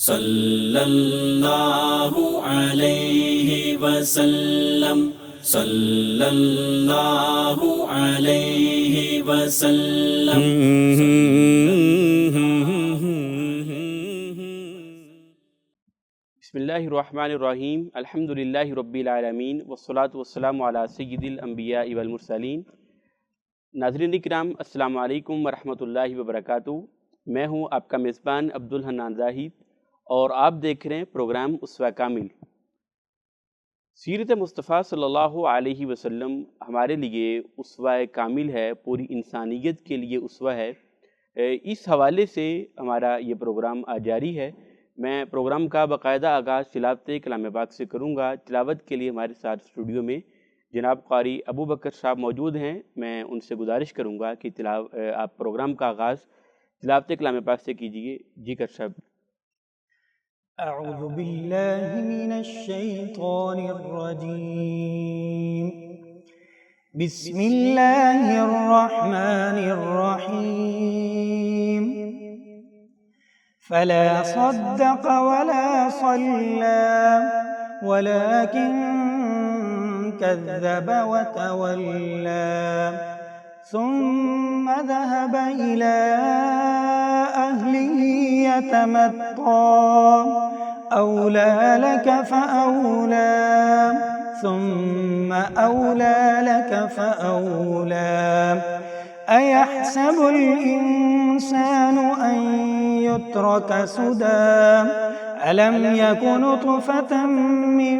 صلی اللہ علیہ وسلم، صلی اللہ علیہ وسلم۔ بسم اللہ الرحمن الرحیم، الحمدللہ رب العالمین، والصلاة والسلام علی سید الانبیاء والمرسلین۔ ناظرین کرام، السلام علیکم ورحمۃ اللہ وبرکاتہ۔ میں ہوں آپ کا میزبان عبدالحنان زاہد اور آپ دیکھ رہے ہیں پروگرام اسوہ کامل۔ سیرت مصطفیٰ صلی اللہ علیہ وسلم ہمارے لیے اسوہ کامل ہے، پوری انسانیت کے لیے اسوہ ہے۔ اس حوالے سے ہمارا یہ پروگرام آج جاری ہے۔ میں پروگرام کا باقاعدہ آغاز تلاوت کلام پاک سے کروں گا۔ تلاوت کے لیے ہمارے ساتھ اسٹوڈیو میں جناب قاری ابو بکر صاحب موجود ہیں۔ میں ان سے گزارش کروں گا کہ آپ پروگرام کا آغاز تلاوت کلام پاک سے کیجیے۔ جی کر صاحب۔ اعوذ باللہ من الشیطان الرجیم، بسم اللہ الرحمن الرحیم۔ فلا صدق ولا صلى ولكن كذب وتولى ثم ذهب إلى أهله يتمطى أولى لك فأولى ثم أولى لك فأولى أيحسب الإنسان أن يترك سدى ألم يك نطفة من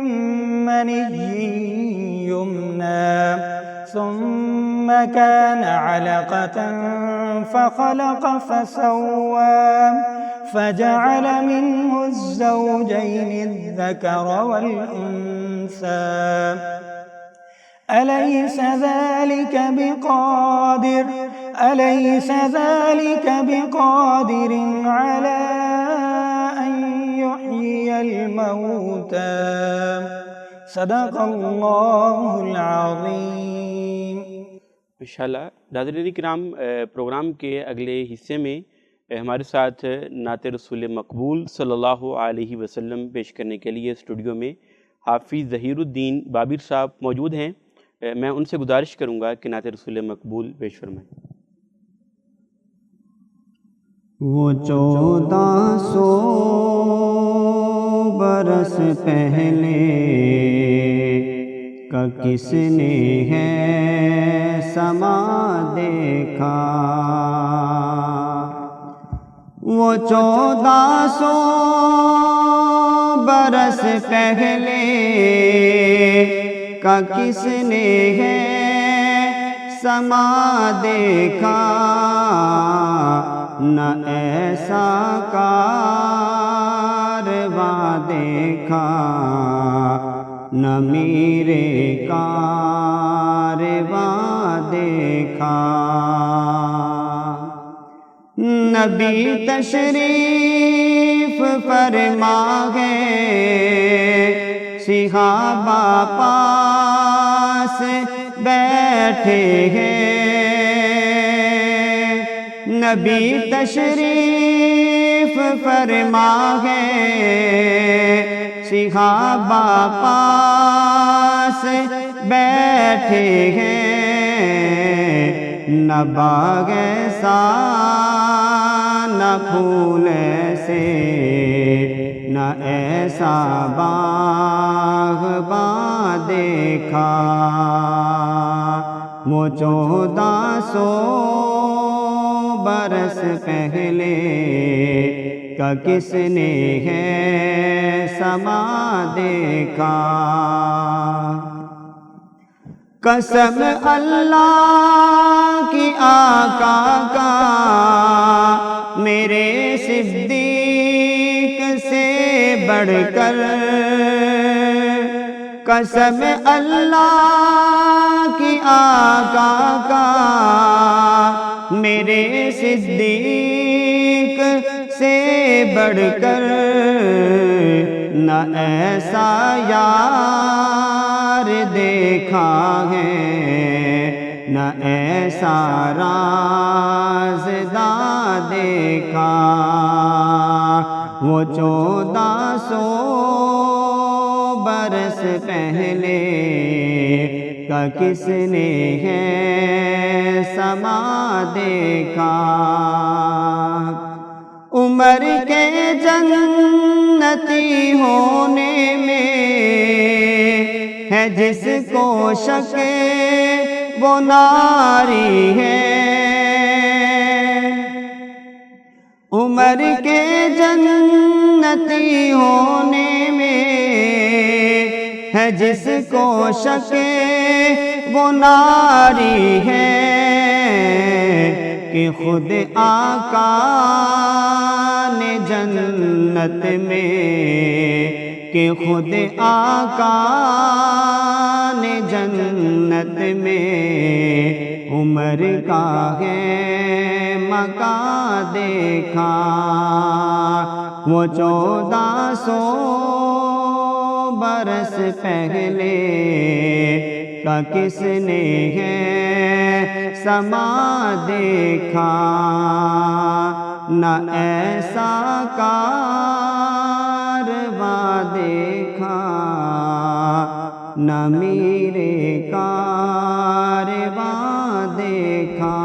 مني يمنى ثم كان علقة فخلق فسوى فجعل منه الزوجين الذكر والأنثى أليس ذلك بقادر على أن يحيي الموتى صدق اللہ العظیم۔ انشاءاللہ ناظرین کرام، پروگرام کے اگلے حصے میں ہمارے ساتھ نعت رسول مقبول صلی اللہ علیہ وسلم پیش کرنے کے لیے اسٹوڈیو میں حافظ ظہیر الدین بابر صاحب موجود ہیں۔ میں ان سے گزارش کروں گا کہ نعت رسول مقبول پیش فرمائیں۔ وہ 1400 برس پہلے کا کس نے ہے سما دیکھا، وہ 1400 برس پہلے کا کس نے ہے سما دیکھا، نہ ایسا کارواں دیکھا، نہ میرے کارواں دیکھا۔ نبی تشریف فرما ہے، صحابہ پاس بیٹھے ہیں، نبی تشریف فرما ہے، صحابہ پاس بیٹھے ہیں، نہ باغ ایسا نہ پھول ایسے، نہ ایسا باغباں دیکھا، وہ 1400 برس پہلے کا کس نے ہے سما دیکھا۔ قسم اللہ کی آقا کا میرے صدیق سے بڑھ کر، قسم اللہ کی آقا کا میرے صدیق سے بڑھ کر، نہ ایسا یار دیکھا ہے، نہ ایسا رازداں دیکھا، وہ 1400 برس پہلے کا کس نے ہے سما دیکھا، عمر کے جنتی ہونے میں ہے جس کو شک وہ ناری ہے، عمر کے جنتی ہونے میں ہے جس کو شک وہ ناری ہے، کہ خود آقا نے جنت میں، کہ خود آقا نے جنت میں عمر کا ہے مکان دیکھا، وہ 1400 برس پہلے کا کس نے ہے سما دیکھا، نہ ایسا کارواں دیکھا، نہ میرے کارواں دیکھا۔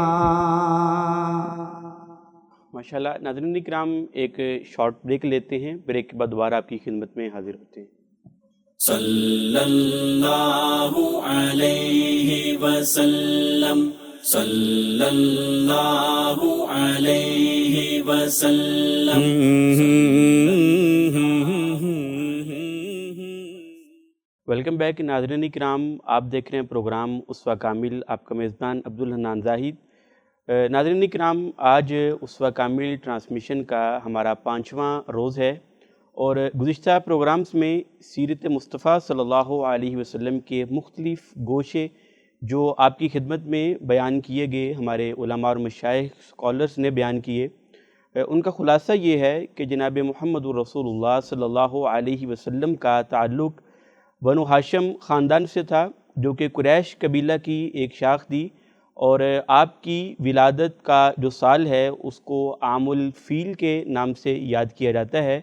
ماشاءاللہ ناظرین اکرام، ایک شارٹ بریک لیتے ہیں، بریک کے بعد دوبارہ آپ کی خدمت میں حاضر ہوتے ہیں۔ صلی اللہ علیہ وسلم، صلی اللہ علیہ وسلم۔ ویلکم بیک ناظرین اکرام، آپ دیکھ رہے ہیں پروگرام اسوہ کامل، آپ کا میزبان عبدالحنان زاہد۔ ناظرین اکرام، آج اسوہ کامل ٹرانسمیشن کا ہمارا 5واں روز ہے، اور گزشتہ پروگرامز میں سیرت مصطفیٰ صلی اللہ علیہ وسلم کے مختلف گوشے جو آپ کی خدمت میں بیان کیے گئے، ہمارے علماء اور مشائخ اسکالرز نے بیان کیے، ان کا خلاصہ یہ ہے کہ جناب محمد رسول اللہ صلی اللہ علیہ وسلم کا تعلق بنو ہاشم خاندان سے تھا، جو کہ قریش قبیلہ کی ایک شاخ تھی، اور آپ کی ولادت کا جو سال ہے اس کو عام الفیل کے نام سے یاد کیا جاتا ہے،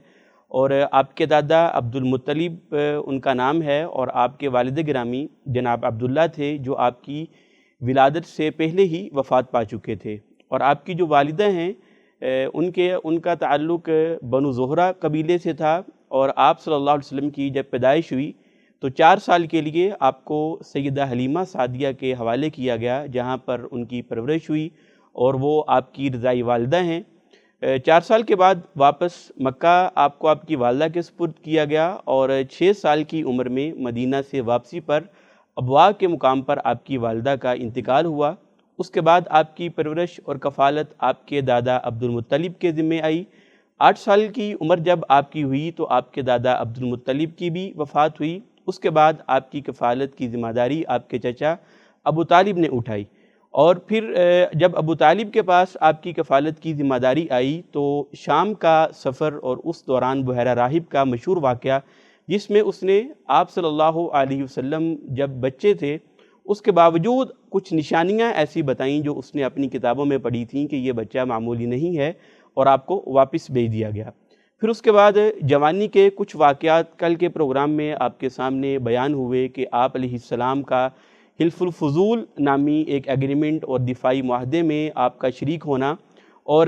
اور آپ کے دادا عبد المطلب ان کا نام ہے، اور آپ کے والد گرامی جناب عبداللہ تھے، جو آپ کی ولادت سے پہلے ہی وفات پا چکے تھے، اور آپ کی جو والدہ ہیں ان کا تعلق بنو زہرہ قبیلے سے تھا، اور آپ صلی اللہ علیہ وسلم کی جب پیدائش ہوئی تو 4 سال کے لیے آپ کو سیدہ حلیمہ سعدیہ کے حوالے کیا گیا، جہاں پر ان کی پرورش ہوئی، اور وہ آپ کی رضائی والدہ ہیں۔ 4 سال کے بعد واپس مکہ آپ کو آپ کی والدہ کے سپرد کیا گیا، اور 6 سال کی عمر میں مدینہ سے واپسی پر ابواء کے مقام پر آپ کی والدہ کا انتقال ہوا۔ اس کے بعد آپ کی پرورش اور کفالت آپ کے دادا عبد المطلب کے ذمہ آئی۔ 8 سال کی عمر جب آپ کی ہوئی تو آپ کے دادا عبد المطلب کی بھی وفات ہوئی۔ اس کے بعد آپ کی کفالت کی ذمہ داری آپ کے چچا ابو طالب نے اٹھائی، اور پھر جب ابو طالب کے پاس آپ کی کفالت کی ذمہ داری آئی تو شام کا سفر اور اس دوران بحیرہ راہب کا مشہور واقعہ، جس میں اس نے آپ صلی اللہ علیہ وسلم جب بچے تھے اس کے باوجود کچھ نشانیاں ایسی بتائیں جو اس نے اپنی کتابوں میں پڑھی تھیں کہ یہ بچہ معمولی نہیں ہے، اور آپ کو واپس بھیج دیا گیا۔ پھر اس کے بعد جوانی کے کچھ واقعات کل کے پروگرام میں آپ کے سامنے بیان ہوئے کہ آپ علیہ السلام کا حلف الفضول نامی ایک ایگریمنٹ اور دفاعی معاہدے میں آپ کا شریک ہونا، اور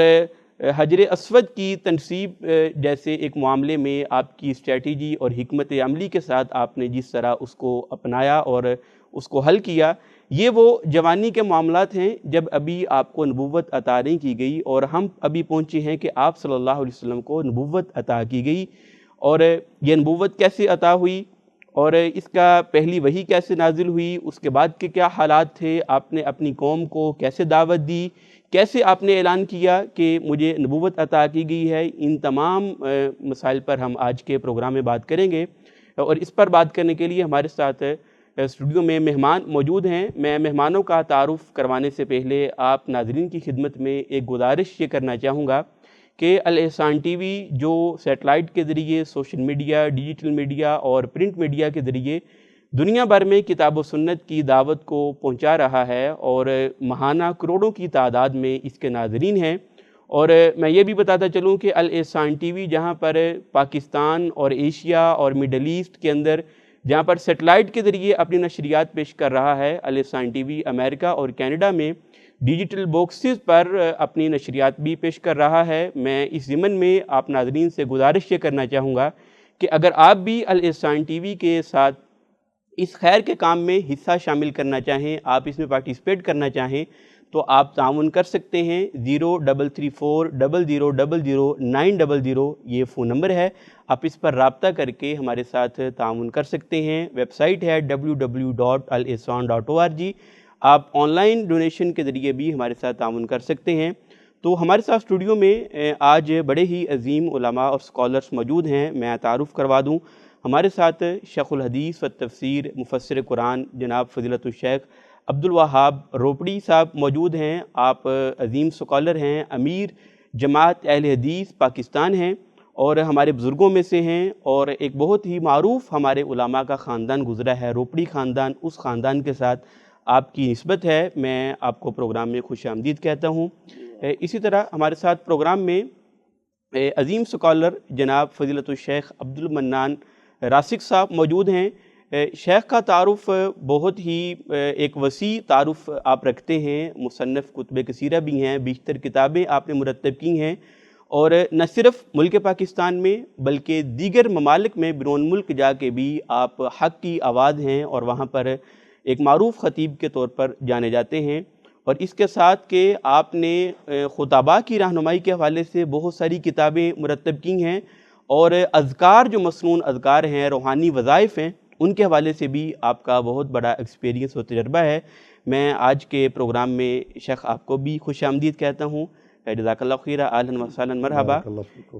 حجر اسود کی تنصیب جیسے ایک معاملے میں آپ کی اسٹریٹجی اور حکمت عملی کے ساتھ آپ نے جس طرح اس کو اپنایا اور اس کو حل کیا، یہ وہ جوانی کے معاملات ہیں جب ابھی آپ کو نبوت عطا نہیں کی گئی، اور ہم ابھی پہنچے ہیں کہ آپ صلی اللہ علیہ وسلم کو نبوت عطا کی گئی، اور یہ نبوت کیسے عطا ہوئی، اور اس کا پہلی وحی کیسے نازل ہوئی، اس کے بعد کے کیا حالات تھے، آپ نے اپنی قوم کو کیسے دعوت دی، کیسے آپ نے اعلان کیا کہ مجھے نبوت عطا کی گئی ہے، ان تمام مسائل پر ہم آج کے پروگرام میں بات کریں گے۔ اور اس پر بات کرنے کے لیے ہمارے ساتھ اسٹوڈیو میں مہمان موجود ہیں۔ میں مہمانوں کا تعارف کروانے سے پہلے آپ ناظرین کی خدمت میں ایک گزارش یہ کرنا چاہوں گا کہ الاحسان ٹی وی جو سیٹلائٹ کے ذریعے، سوشل میڈیا، ڈیجیٹل میڈیا اور پرنٹ میڈیا کے ذریعے دنیا بھر میں کتاب و سنت کی دعوت کو پہنچا رہا ہے، اور ماہانہ کروڑوں کی تعداد میں اس کے ناظرین ہیں، اور میں یہ بھی بتاتا چلوں کہ الاحسان ٹی وی جہاں پر پاکستان اور ایشیا اور مڈل ایسٹ کے اندر جہاں پر سیٹلائٹ کے ذریعے اپنی نشریات پیش کر رہا ہے، الاحسان ٹی وی امریکہ اور کینیڈا میں ڈیجیٹل باکسز پر اپنی نشریات بھی پیش کر رہا ہے۔ میں اس ضمن میں آپ ناظرین سے گزارش یہ کرنا چاہوں گا کہ اگر آپ بھی الاحسان ٹی وی کے ساتھ اس خیر کے کام میں حصہ شامل کرنا چاہیں، آپ اس میں پارٹیسپیٹ کرنا چاہیں، تو آپ تعاون کر سکتے ہیں۔ 033400000900 یہ فون نمبر ہے، آپ اس پر رابطہ کر کے ہمارے ساتھ تعاون کر سکتے ہیں۔ ویب سائٹ ہے www.alihsan.org۔ آپ آن لائن ڈونیشن کے ذریعے بھی ہمارے ساتھ تعاون کر سکتے ہیں۔ تو ہمارے ساتھ اسٹوڈیو میں آج بڑے ہی عظیم علماء اور اسکالرس موجود ہیں، میں تعارف کروا دوں۔ ہمارے ساتھ شیخ الحدیث و تفسیر مفسر قرآن جناب فضیلت الشیخ عبدالوہاب روپڑی صاحب موجود ہیں۔ آپ عظیم اسکالر ہیں، امیر جماعت اہل حدیث پاکستان ہیں اور ہمارے بزرگوں میں سے ہیں، اور ایک بہت ہی معروف ہمارے علماء کا خاندان گزرا ہے، روپڑی خاندان۔ اس خاندان کے ساتھ آپ کی نسبت ہے، میں آپ کو پروگرام میں خوش آمدید کہتا ہوں۔ اسی طرح ہمارے ساتھ پروگرام میں عظیم اسکالر جناب فضیلت الشیخ عبدالمنان راسک صاحب موجود ہیں۔ شیخ کا تعارف بہت ہی ایک وسیع تعارف آپ رکھتے ہیں، مصنف کتب کثیرہ بھی ہیں، بیشتر کتابیں آپ نے مرتب کی ہیں، اور نہ صرف ملک پاکستان میں بلکہ دیگر ممالک میں بیرون ملک جا کے بھی آپ حق کی آواز ہیں اور وہاں پر ایک معروف خطیب کے طور پر جانے جاتے ہیں۔ اور اس کے ساتھ کہ آپ نے خطباء کی رہنمائی کے حوالے سے بہت ساری کتابیں مرتب کی ہیں، اور اذکار جو مسنون اذکار ہیں، روحانی وظائف ہیں، ان کے حوالے سے بھی آپ کا بہت بڑا ایکسپیرینس و تجربہ ہے۔ میں آج کے پروگرام میں شیخ آپ کو بھی خوش آمدید کہتا ہوں، جزاک اللہ خیر، اہلاً وسہلاً، مرحبا۔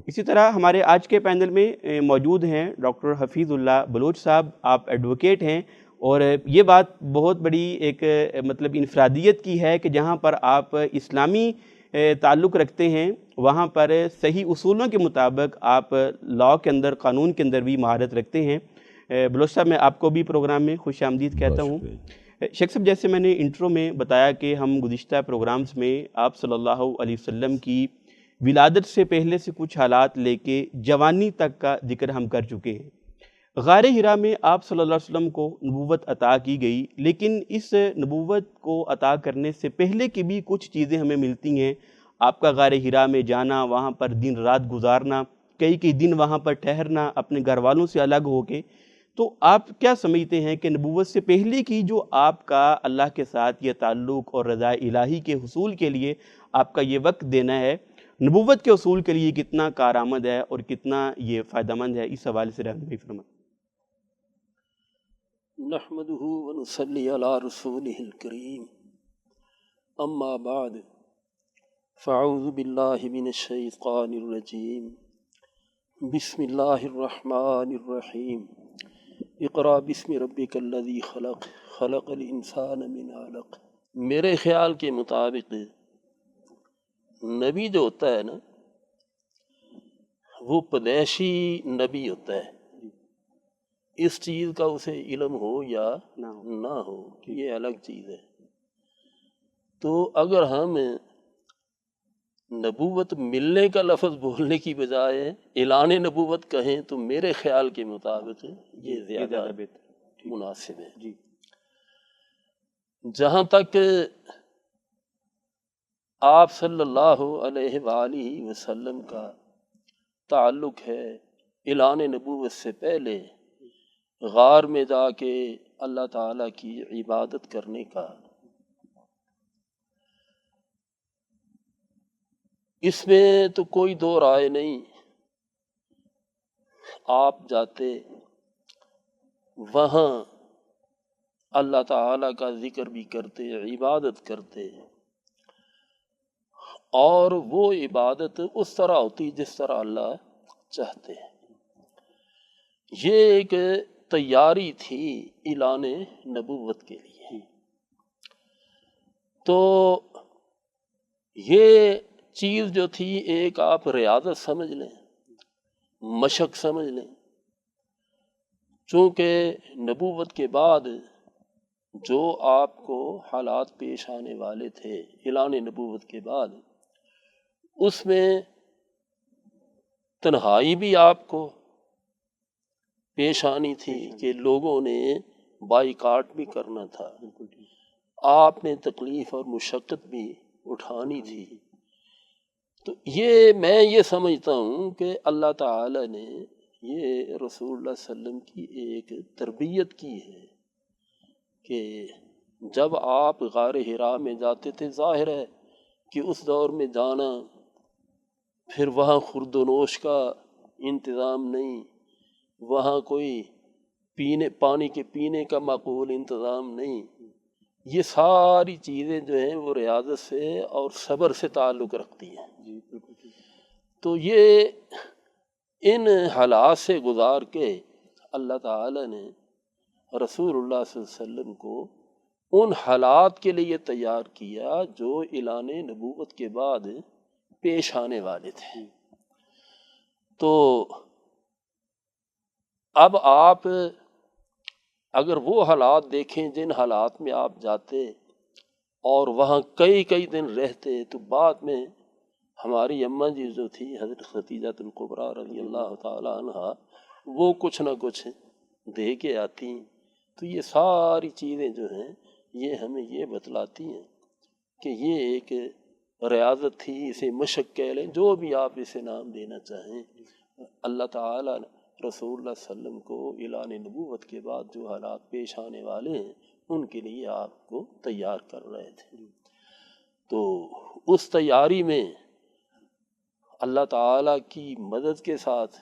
اسی طرح ہمارے آج کے پینل میں موجود ہیں ڈاکٹر حفیظ اللہ بلوچ صاحب، آپ ایڈوکیٹ ہیں، اور یہ بات بہت بڑی ایک مطلب انفرادیت کی ہے کہ جہاں پر آپ اسلامی تعلق رکھتے ہیں وہاں پر صحیح اصولوں کے مطابق آپ لاء کے اندر، قانون کے اندر بھی مہارت رکھتے ہیں۔ بلوچ صاحب، میں آپ کو بھی پروگرام میں خوش آمدید کہتا ہوں۔ شیخ صاحب، جیسے میں نے انٹرو میں بتایا کہ ہم گزشتہ پروگرامز میں آپ صلی اللہ علیہ وسلم کی ولادت سے پہلے سے کچھ حالات لے کے جوانی تک کا ذکر ہم کر چکے ہیں۔ غار حرا میں آپ صلی اللہ علیہ وسلم کو نبوت عطا کی گئی، لیکن اس نبوت کو عطا کرنے سے پہلے کی بھی کچھ چیزیں ہمیں ملتی ہیں۔ آپ کا غار حرا میں جانا، وہاں پر دن رات گزارنا، کئی دن وہاں پر ٹھہرنا اپنے گھر والوں سے الگ ہو کے، تو آپ کیا سمجھتے ہیں کہ نبوت سے پہلے کی جو آپ کا اللہ کے ساتھ یہ تعلق اور رضا الہی کے حصول کے لیے آپ کا یہ وقت دینا ہے، نبوت کے حصول کے لیے کتنا کارآمد ہے اور کتنا یہ فائدہ مند ہے؟ اس حوالے سے رہنمائی فرمائیں۔ نحمده ونصلي على رسوله الكريم، اما بعد، فاعوذ باللہ من الشیطان الرجیم، بسم اللہ الرحمن الرحیم، اقرأ بسم ربک الذی خلق، خلق الانسان من علق۔ میرے خیال کے مطابق نبی جو ہوتا ہے نا، وہ پیدائشی نبی ہوتا ہے، اس چیز کا اسے علم ہو یا نہ ہو، یہ الگ چیز ہے۔ تو اگر ہم نبوت ملنے کا لفظ بولنے کی بجائے اعلان نبوت کہیں تو میرے خیال کے مطابق یہ زیادہ مناسب ہے۔ جہاں تک آپ صلی اللہ علیہ وآلہ وسلم کا تعلق ہے، اعلان نبوت سے پہلے غار میں جا کے اللہ تعالیٰ کی عبادت کرنے کا، اس میں تو کوئی دو رائے نہیں۔ آپ جاتے وہاں اللہ تعالیٰ کا ذکر بھی کرتے، عبادت کرتے، اور وہ عبادت اس طرح ہوتی جس طرح اللہ چاہتے ہیں۔ یہ ایک تیاری تھی اعلان نبوت کے لیے۔ تو یہ چیز جو تھی ایک آپ ریاضت سمجھ لیں، مشق سمجھ لیں، چونکہ نبوت کے بعد جو آپ کو حالات پیش آنے والے تھے اعلان نبوت کے بعد، اس میں تنہائی بھی آپ کو پیش آنی تھی کہ لوگوں نے بائیکاٹ بھی کرنا تھا، آپ نے تکلیف اور مشقت بھی اٹھانی تھی. تو میں یہ سمجھتا ہوں کہ اللہ تعالی نے یہ رسول اللہ صلی اللہ علیہ وسلم کی ایک تربیت کی ہے کہ جب آپ غار حرا میں جاتے تھے، ظاہر ہے کہ اس دور میں جانا، پھر وہاں خورد و نوش کا انتظام نہیں، وہاں کوئی پانی کے پینے کا معقول انتظام نہیں، یہ ساری چیزیں جو ہیں وہ ریاضت سے اور صبر سے تعلق رکھتی ہیں. تو یہ ان حالات سے گزار کے اللہ تعالی نے رسول اللہ صلی اللہ علیہ وسلم کو ان حالات کے لیے تیار کیا جو اعلان نبوت کے بعد پیش آنے والے تھے. تو اب آپ اگر وہ حالات دیکھیں جن حالات میں آپ جاتے اور وہاں کئی دن رہتے، تو بعد میں ہماری اماں جی جو تھی حضرت خدیجہ الکبریٰ رضی اللہ تعالی عنہا، وہ کچھ نہ کچھ دے کے آتی. تو یہ ساری چیزیں جو ہیں یہ ہمیں یہ بتلاتی ہیں کہ یہ ایک ریاضت تھی، اسے مشق کہہ لیں، جو بھی آپ اسے نام دینا چاہیں. اللہ تعالیٰ رسول اللہ صلی اللہ علیہ وسلم کو اعلان نبوت کے بعد جو حالات پیش آنے والے ہیں ان کے لیے آپ کو تیار کر رہے تھے. تو اس تیاری میں اللہ تعالیٰ کی مدد کے ساتھ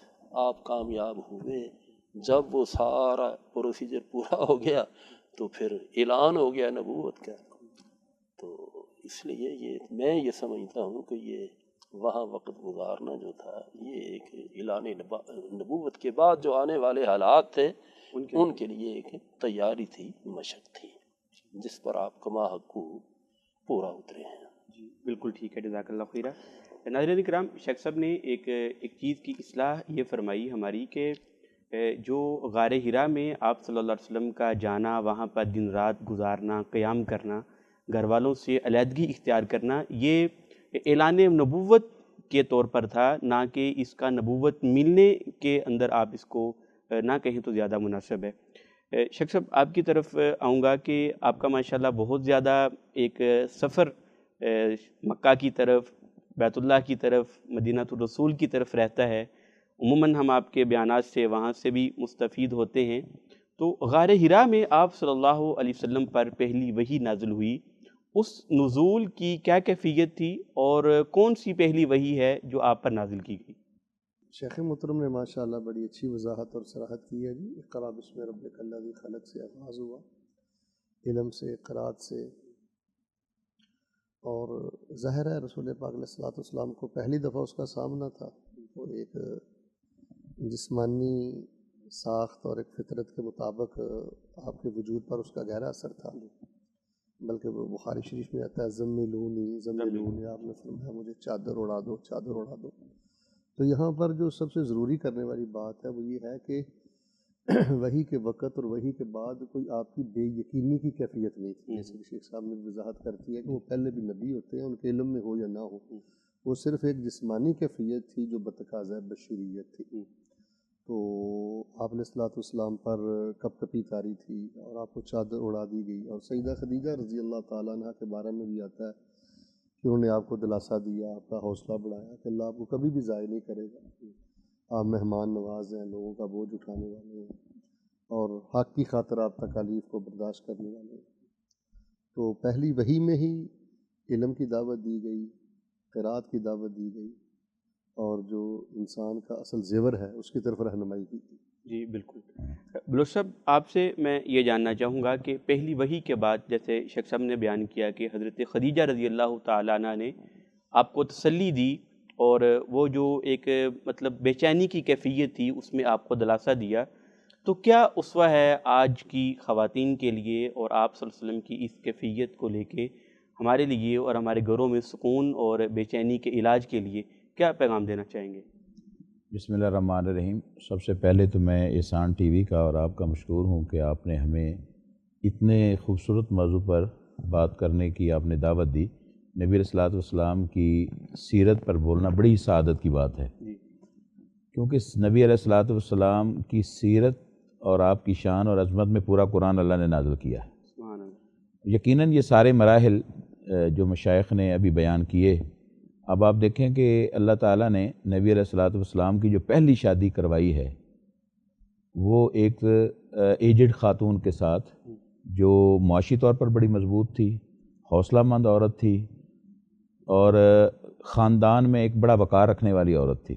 آپ کامیاب ہوئے. جب وہ سارا پروسیجر پورا ہو گیا تو پھر اعلان ہو گیا نبوت کا. تو اس لیے میں یہ سمجھتا ہوں کہ یہ وہاں وقت گزارنا جو تھا یہ ایک اعلان نبوت کے بعد جو آنے والے حالات تھے ان کے لیے ایک تیاری تھی، مشق تھی، جس پر آپ کما حقو پورا اترے ہیں. جی بالکل ٹھیک ہے، جزاک اللہ خیرہ. ناظرین کرام، شیخ صاحب نے ایک چیز کی اصلاح یہ فرمائی ہماری کہ جو غار حرا میں آپ صلی اللہ علیہ وسلم کا جانا، وہاں پر دن رات گزارنا، قیام کرنا، گھر والوں سے علیحدگی اختیار کرنا، یہ اعلان نبوت کے طور پر تھا، نہ کہ اس کا نبوت ملنے کے اندر آپ اس کو نہ کہیں تو زیادہ مناسب ہے. شیخ صاحب آپ کی طرف آؤں گا کہ آپ کا ماشاءاللہ بہت زیادہ ایک سفر مکہ کی طرف، بیت اللہ کی طرف، مدینہ الرسول کی طرف رہتا ہے. عموماً ہم آپ کے بیانات سے وہاں سے بھی مستفید ہوتے ہیں. تو غار حرا میں آپ صلی اللہ علیہ وسلم پر پہلی وحی نازل ہوئی، اس نزول کی کیا کیفیت تھی اور کون سی پہلی وحی ہے جو آپ پر نازل کی گئی؟ شیخ محترم نے ماشاءاللہ بڑی اچھی وضاحت اور صراحت کی ہے جی. اقرا بسم ربک الذی خلق سے آغاز ہوا، علم سے، قرات سے. اور ظاہر ہے رسول پاک علیہ الصلوۃ والسلام کو پہلی دفعہ اس کا سامنا تھا، وہ ایک جسمانی ساخت اور ایک فطرت کے مطابق آپ کے وجود پر اس کا گہرا اثر تھا. بلکہ وہ بخاری شریف میں آتا ہے زملونی، آپ نے فرمایا مجھے چادر اڑا دو، چادر اڑا دو. تو یہاں پر جو سب سے ضروری کرنے والی بات ہے وہ یہ ہے کہ وحی کے وقت اور وحی کے بعد کوئی آپ کی بے یقینی کی کیفیت نہیں تھی. جیسے شیخ صاحب نے وضاحت کرتی ہے کہ وہ پہلے بھی نبی ہوتے ہیں، ان کے علم میں ہو یا نہ ہو، وہ صرف ایک جسمانی کیفیت تھی جو بتقاضۂ بشریت تھی. تو آپ علیہ الصلوۃ والسلام پر کپ کپی تاری تھی اور آپ کو چادر اڑا دی گئی. اور سیدہ خدیجہ رضی اللہ تعالیٰ عنہ کے بارے میں بھی آتا ہے کہ انہوں نے آپ کو دلاسا دیا، آپ کا حوصلہ بڑھایا کہ اللہ آپ کو کبھی بھی ضائع نہیں کرے گا، آپ مہمان نواز ہیں، لوگوں کا بوجھ اٹھانے والے ہیں اور حق کی خاطر آپ تکالیف کو برداشت کرنے والے ہیں. تو پہلی وحی میں ہی علم کی دعوت دی گئی، قرات کی دعوت دی گئی اور جو انسان کا اصل زیور ہے اس کی طرف رہنمائی کی گئی. جی بالکل. بلوچ صاحب آپ سے میں یہ جاننا چاہوں گا کہ پہلی وحی کے بعد جیسے شیخ صاحب نے بیان کیا کہ حضرت خدیجہ رضی اللہ تعالیٰ عنہ نے آپ کو تسلی دی اور وہ جو ایک مطلب بے چینی کی کیفیت تھی اس میں آپ کو دلاسا دیا، تو کیا اسوہ ہے آج کی خواتین کے لیے اور آپ صلی اللہ علیہ وسلم کی اس کیفیت کو لے کے ہمارے لیے اور ہمارے گھروں میں سکون اور بے چینی کے علاج کے لیے کیا پیغام دینا چاہیں گے؟ بسم اللہ الرحمن الرحیم. سب سے پہلے تو میں احسان ٹی وی کا اور آپ کا مشکور ہوں کہ آپ نے ہمیں اتنے خوبصورت موضوع پر بات کرنے کی آپ نے دعوت دی. نبی علیہ الصلوۃ والسلام کی سیرت پر بولنا بڑی سعادت کی بات ہے، کیونکہ نبی علیہ الصلوۃ والسلام کی سیرت اور آپ کی شان اور عظمت میں پورا قرآن اللہ نے نازل کیا ہے۔ یقیناً یہ سارے مراحل جو مشائخ نے ابھی بیان کیے، اب آپ دیکھیں کہ اللہ تعالیٰ نے نبی علیہ الصلوۃ والسلام کی جو پہلی شادی کروائی ہے وہ ایک ایجڈ خاتون کے ساتھ جو معاشی طور پر بڑی مضبوط تھی، حوصلہ مند عورت تھی اور خاندان میں ایک بڑا وقار رکھنے والی عورت تھی،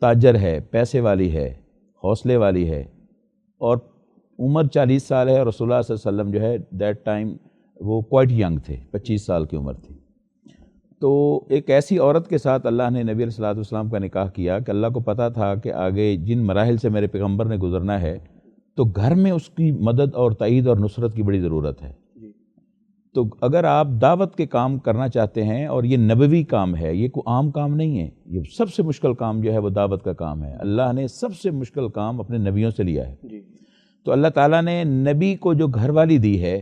تاجر ہے، پیسے والی ہے، حوصلے والی ہے، اور عمر 40 سال ہے، اور رسول اللہ صلی اللہ علیہ وسلم جو ہے دیٹ ٹائم وہ کوائٹ ینگ تھے، 25 سال کی عمر تھی۔ تو ایک ایسی عورت کے ساتھ اللہ نے نبی علیہ الصلوۃ والسلام کا نکاح کیا کہ اللہ کو پتہ تھا کہ آگے جن مراحل سے میرے پیغمبر نے گزرنا ہے تو گھر میں اس کی مدد اور تائید اور نصرت کی بڑی ضرورت ہے۔ تو اگر آپ دعوت کے کام کرنا چاہتے ہیں، اور یہ نبوی کام ہے، یہ کوئی عام کام نہیں ہے، یہ سب سے مشکل کام جو ہے وہ دعوت کا کام ہے، اللہ نے سب سے مشکل کام اپنے نبیوں سے لیا ہے۔ تو اللہ تعالیٰ نے نبی کو جو گھر والی دی ہے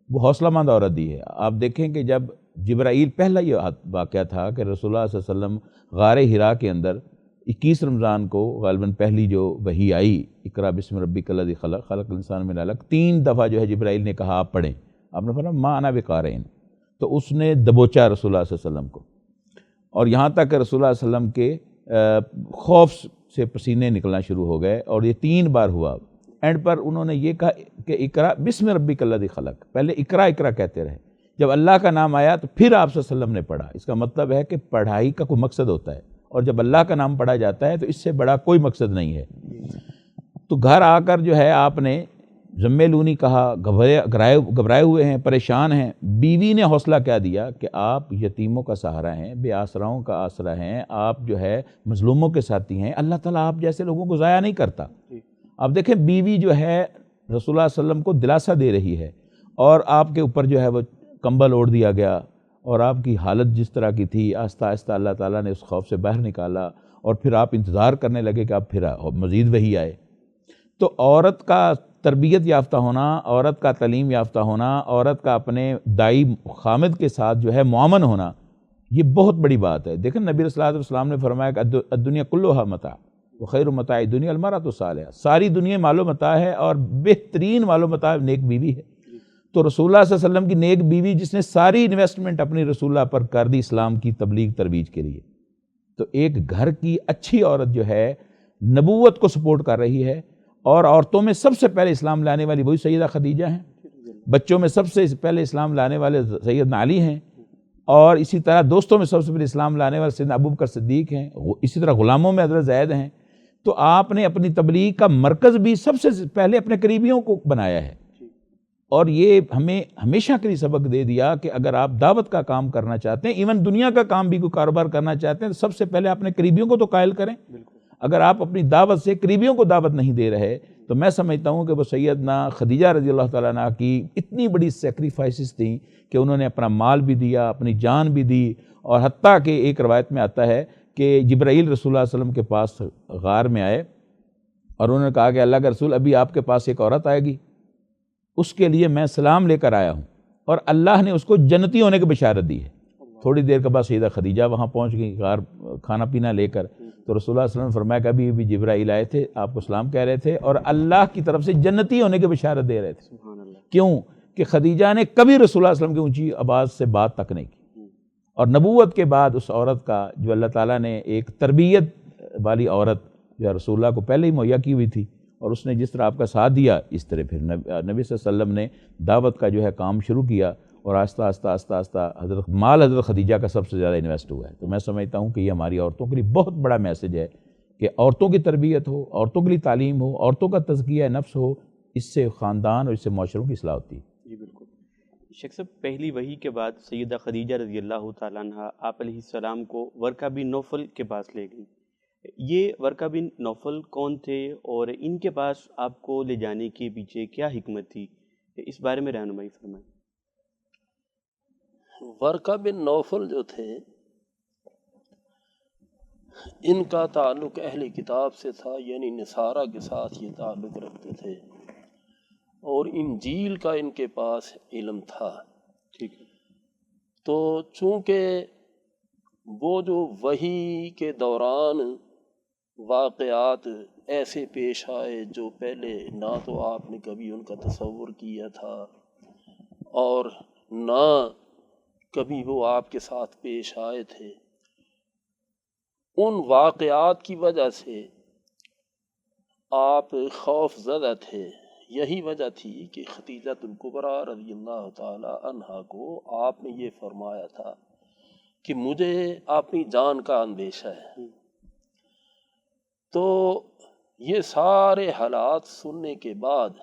وہ حوصلہ مند عورت دی ہے۔ آپ دیکھیں کہ جب جبرائیل، پہلا یہ واقعہ تھا کہ رسول اللہ صلی اللہ علیہ وسلم غار ہرا کے اندر 21 رمضان کو غالباً پہلی جو وحی آئی، اقرا بسم ربک الذی خلق، خلق الانسان من علق، 3 دفعہ جو ہے جبرائیل نے کہا آپ پڑھیں، آپ نے فرمایا ما انا بقارئ، تو اس نے دبوچا رسول اللہ صلی اللہ علیہ وسلم کو، اور یہاں تک کہ رسول اللہ صلی اللہ علیہ وسلم کے خوف سے پسینے نکلنا شروع ہو گئے، اور یہ 3 بار ہوا۔ اینڈ پر انہوں نے یہ کہا کہ اقرا بسم ربک الذی خلق، پہلے اقرا اقرا کہتے رہے، جب اللہ کا نام آیا تو پھر آپ صلی اللہ علیہ وسلم نے پڑھا۔ اس کا مطلب ہے کہ پڑھائی کا کوئی مقصد ہوتا ہے، اور جب اللہ کا نام پڑھا جاتا ہے تو اس سے بڑا کوئی مقصد نہیں ہے۔ تو گھر آ کر جو ہے آپ نے ذمے لونی کہا، گھبرائے ہوئے ہیں، پریشان ہیں۔ بیوی نے حوصلہ کیا دیا کہ آپ یتیموں کا سہارا ہیں، بے آسراؤں کا آسرا ہیں، آپ جو ہے مظلوموں کے ساتھی ہیں، اللہ تعالیٰ آپ جیسے لوگوں کو ضائع نہیں کرتا۔ آپ دیکھیں بیوی جو ہے رسول اللہ صلی اللہ علیہ وسلم کو دلاسا دے رہی ہے، اور آپ کے اوپر جو ہے وہ کمبل اوڑھ دیا گیا، اور آپ کی حالت جس طرح کی تھی، آہستہ آہستہ اللہ تعالیٰ نے اس خوف سے باہر نکالا، اور پھر آپ انتظار کرنے لگے کہ آپ پھر مزید وحی آئے۔ تو عورت کا تربیت یافتہ ہونا، عورت کا تعلیم یافتہ ہونا، عورت کا اپنے دائی خامد کے ساتھ جو ہے معاون ہونا، یہ بہت بڑی بات ہے۔ دیکھیں نبی صلی اللہ علیہ وسلم نے فرمایا کہ الدنیا کلھا متاع وخیر متاع الدنیا المرأۃ الصالحہ، ساری دنیا مال و متاع ہے اور بہترین مال و متاع نیک بیوی ہے۔ تو رسول اللہ صلی اللہ علیہ وسلم کی نیک بیوی جس نے ساری انویسٹمنٹ اپنی رسول اللہ پر کر دی اسلام کی تبلیغ ترویج کے لیے، تو ایک گھر کی اچھی عورت جو ہے نبوت کو سپورٹ کر رہی ہے، اور عورتوں میں سب سے پہلے اسلام لانے والی وہی سیدہ خدیجہ ہیں، بچوں میں سب سے پہلے اسلام لانے والے سیدنا علی ہیں، اور اسی طرح دوستوں میں سب سے پہلے اسلام لانے والے سیدنا ابوبکر صدیق ہیں، اسی طرح غلاموں میں حضرت زید ہیں۔ تو آپ نے اپنی تبلیغ کا مرکز بھی سب سے پہلے اپنے قریبیوں کو بنایا ہے، اور یہ ہمیں ہمیشہ کے لیے سبق دے دیا کہ اگر آپ دعوت کا کام کرنا چاہتے ہیں، ایون دنیا کا کام بھی کوئی کاروبار کرنا چاہتے ہیں، تو سب سے پہلے اپنے قریبیوں کو تو قائل کریں۔ اگر آپ اپنی دعوت سے قریبیوں کو دعوت نہیں دے رہے تو میں سمجھتا ہوں کہ وہ سیدنا خدیجہ رضی اللہ تعالیٰ عنہ کی اتنی بڑی سیکریفائسز تھیں کہ انہوں نے اپنا مال بھی دیا، اپنی جان بھی دی، اور حتیٰ کہ ایک روایت میں آتا ہے کہ جبرائیل رسول اللہ صلی اللہ علیہ وسلم کے پاس غار میں آئے، اور انہوں نے کہا کہ اللہ کا رسول ابھی آپ کے پاس ایک عورت آئے گی، اس کے لیے میں سلام لے کر آیا ہوں، اور اللہ نے اس کو جنتی ہونے کی بشارت دی ہے۔ تھوڑی دیر کے بعد سیدہ خدیجہ وہاں پہنچ گئی غار کھانا پینا لے کر، تو رسول اللہ صلی اللہ علیہ وسلم نے فرمایا کہ ابھی جبرائیل آئے تھے، آپ کو سلام کہہ رہے تھے، اور اللہ کی طرف سے جنتی ہونے کی بشارت دے رہے تھے۔ کیوں کہ خدیجہ نے کبھی رسول اللہ صلی اللہ علیہ وسلم کی اونچی آواز سے بات تک نہیں کی، اور نبوت کے بعد اس عورت کا جو اللہ تعالیٰ نے ایک تربیت والی عورت جو رسول اللہ کو پہلے ہی مہیا کی ہوئی تھی، اور اس نے جس طرح آپ کا ساتھ دیا، اس طرح پھر نبی صلی اللہ علیہ وسلم نے دعوت کا جو ہے کام شروع کیا، اور آہستہ آہستہ حضرت خدیجہ کا سب سے زیادہ انویسٹ ہوا ہے۔ تو میں سمجھتا ہوں کہ یہ ہماری عورتوں کے لیے بہت بڑا میسج ہے کہ عورتوں کی تربیت ہو، عورتوں کے لیے تعلیم ہو، عورتوں کا تزکیہ نفس ہو، اس سے خاندان اور اس سے معاشروں کی اصلاح ہوتی ہے۔ جی بالکل۔ شیخ صاحب، پہلی وحی کے بعد سیدہ خدیجہ رضی اللہ تعالیٰ عنہ آپ علیہ السلام کو ورقہ بن نوفل کے پاس لے گئی۔ یہ ورقہ بن نوفل کون تھے، اور ان کے پاس آپ کو لے جانے کے پیچھے کیا حکمت تھی، اس بارے میں رہنمائی فرمائیں۔ ورقہ بن نوفل جو تھے، ان کا تعلق اہل کتاب سے تھا، یعنی نصارہ کے ساتھ یہ تعلق رکھتے تھے، اور انجیل کا ان کے پاس علم تھا۔ ٹھیک ہے۔ تو چونکہ وہ جو وحی کے دوران واقعات ایسے پیش آئے جو پہلے نہ تو آپ نے کبھی ان کا تصور کیا تھا اور نہ کبھی وہ آپ کے ساتھ پیش آئے تھے، ان واقعات کی وجہ سے آپ خوف زدہ تھے۔ یہی وجہ تھی کہ خدیجہ الکبریٰ رضی اللہ تعالی عنہا کو آپ نے یہ فرمایا تھا کہ مجھے اپنی جان کا اندیشہ ہے۔ تو یہ سارے حالات سننے کے بعد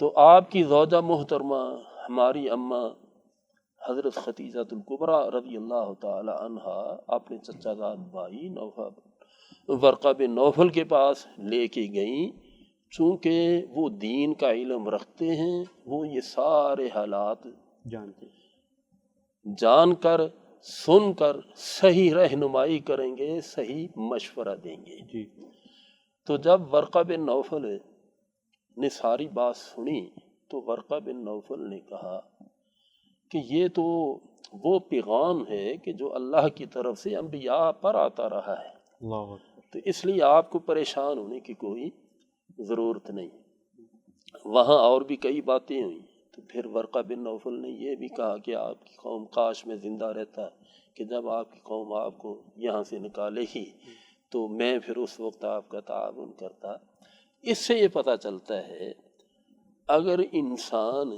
تو آپ کی زوجہ محترمہ ہماری اماں حضرت خدیجہ الکبریٰ رضی اللہ تعالی عنہا اپنے چچا زاد بھائی ورقہ بن نوفل کے پاس لے کے گئیں، چونکہ وہ دین کا علم رکھتے ہیں، وہ یہ سارے حالات جان کر سن کر صحیح رہنمائی کریں گے، صحیح مشورہ دیں گے۔ تو جب ورقہ بن نوفل نے ساری بات سنی تو ورقہ بن نوفل نے کہا کہ یہ تو وہ پیغام ہے کہ جو اللہ کی طرف سے انبیاء پر آتا رہا ہے، تو اس لیے آپ کو پریشان ہونے کی کوئی ضرورت نہیں۔ وہاں اور بھی کئی باتیں ہوئیں، تو پھر ورقہ بن نوفل نے یہ بھی کہا کہ آپ کی قوم کاش میں زندہ رہتا کہ جب آپ کی قوم آپ کو یہاں سے نکالے ہی تو میں پھر اس وقت آپ کا تعاون کرتا۔ اس سے یہ پتہ چلتا ہے اگر انسان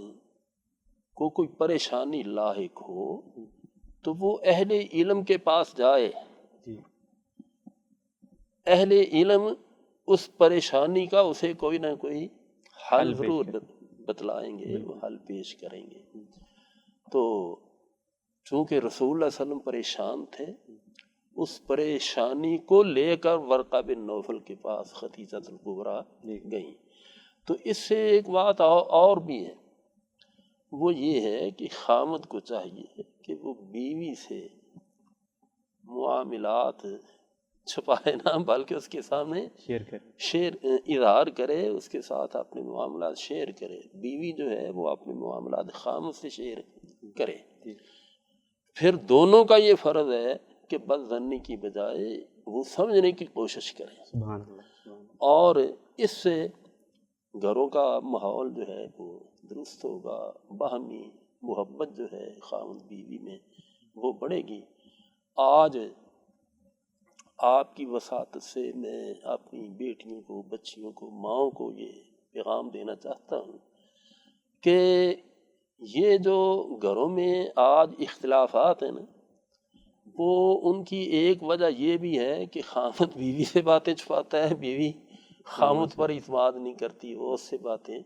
کو کوئی پریشانی لاحق ہو تو وہ اہل علم کے پاس جائے، اہل علم اس پریشانی کا اسے کوئی نہ کوئی حل ضرور بتلائیں گے، وہ حل پیش کریں گے۔ تو چونکہ رسول اللہ علیہ وسلم پریشان تھے، اس پریشانی کو لے کر ورقہ بن نوفل کے پاس خدیجہ الکبریٰ گئیں۔ تو اس سے ایک بات اور بھی ہے، وہ یہ ہے کہ خامد کو چاہیے کہ وہ بیوی سے معاملات چھپائے نہ، بلکہ اس کے سامنے اظہار کرے، اس کے ساتھ اپنے معاملات شیئر کرے۔ بیوی جو ہے وہ اپنے معاملات خامد سے شیئر کرے۔ پھر دونوں کا یہ فرض ہے کہ بد ظنی کی بجائے وہ سمجھنے کی کوشش کریں، اور اس سے گھروں کا ماحول جو ہے وہ درست ہوگا، باہمی محبت جو ہے خامد بیوی میں وہ بڑھے گی۔ آج آپ کی وساطت سے میں اپنی بیٹیوں کو، بچیوں کو، ماؤں کو یہ پیغام دینا چاہتا ہوں کہ یہ جو گھروں میں آج اختلافات ہیں نا، وہ ان کی ایک وجہ یہ بھی ہے کہ خامد بیوی سے باتیں چھپاتا ہے، بیوی خامد پر اعتماد نہیں کرتی، وہ اس سے باتیں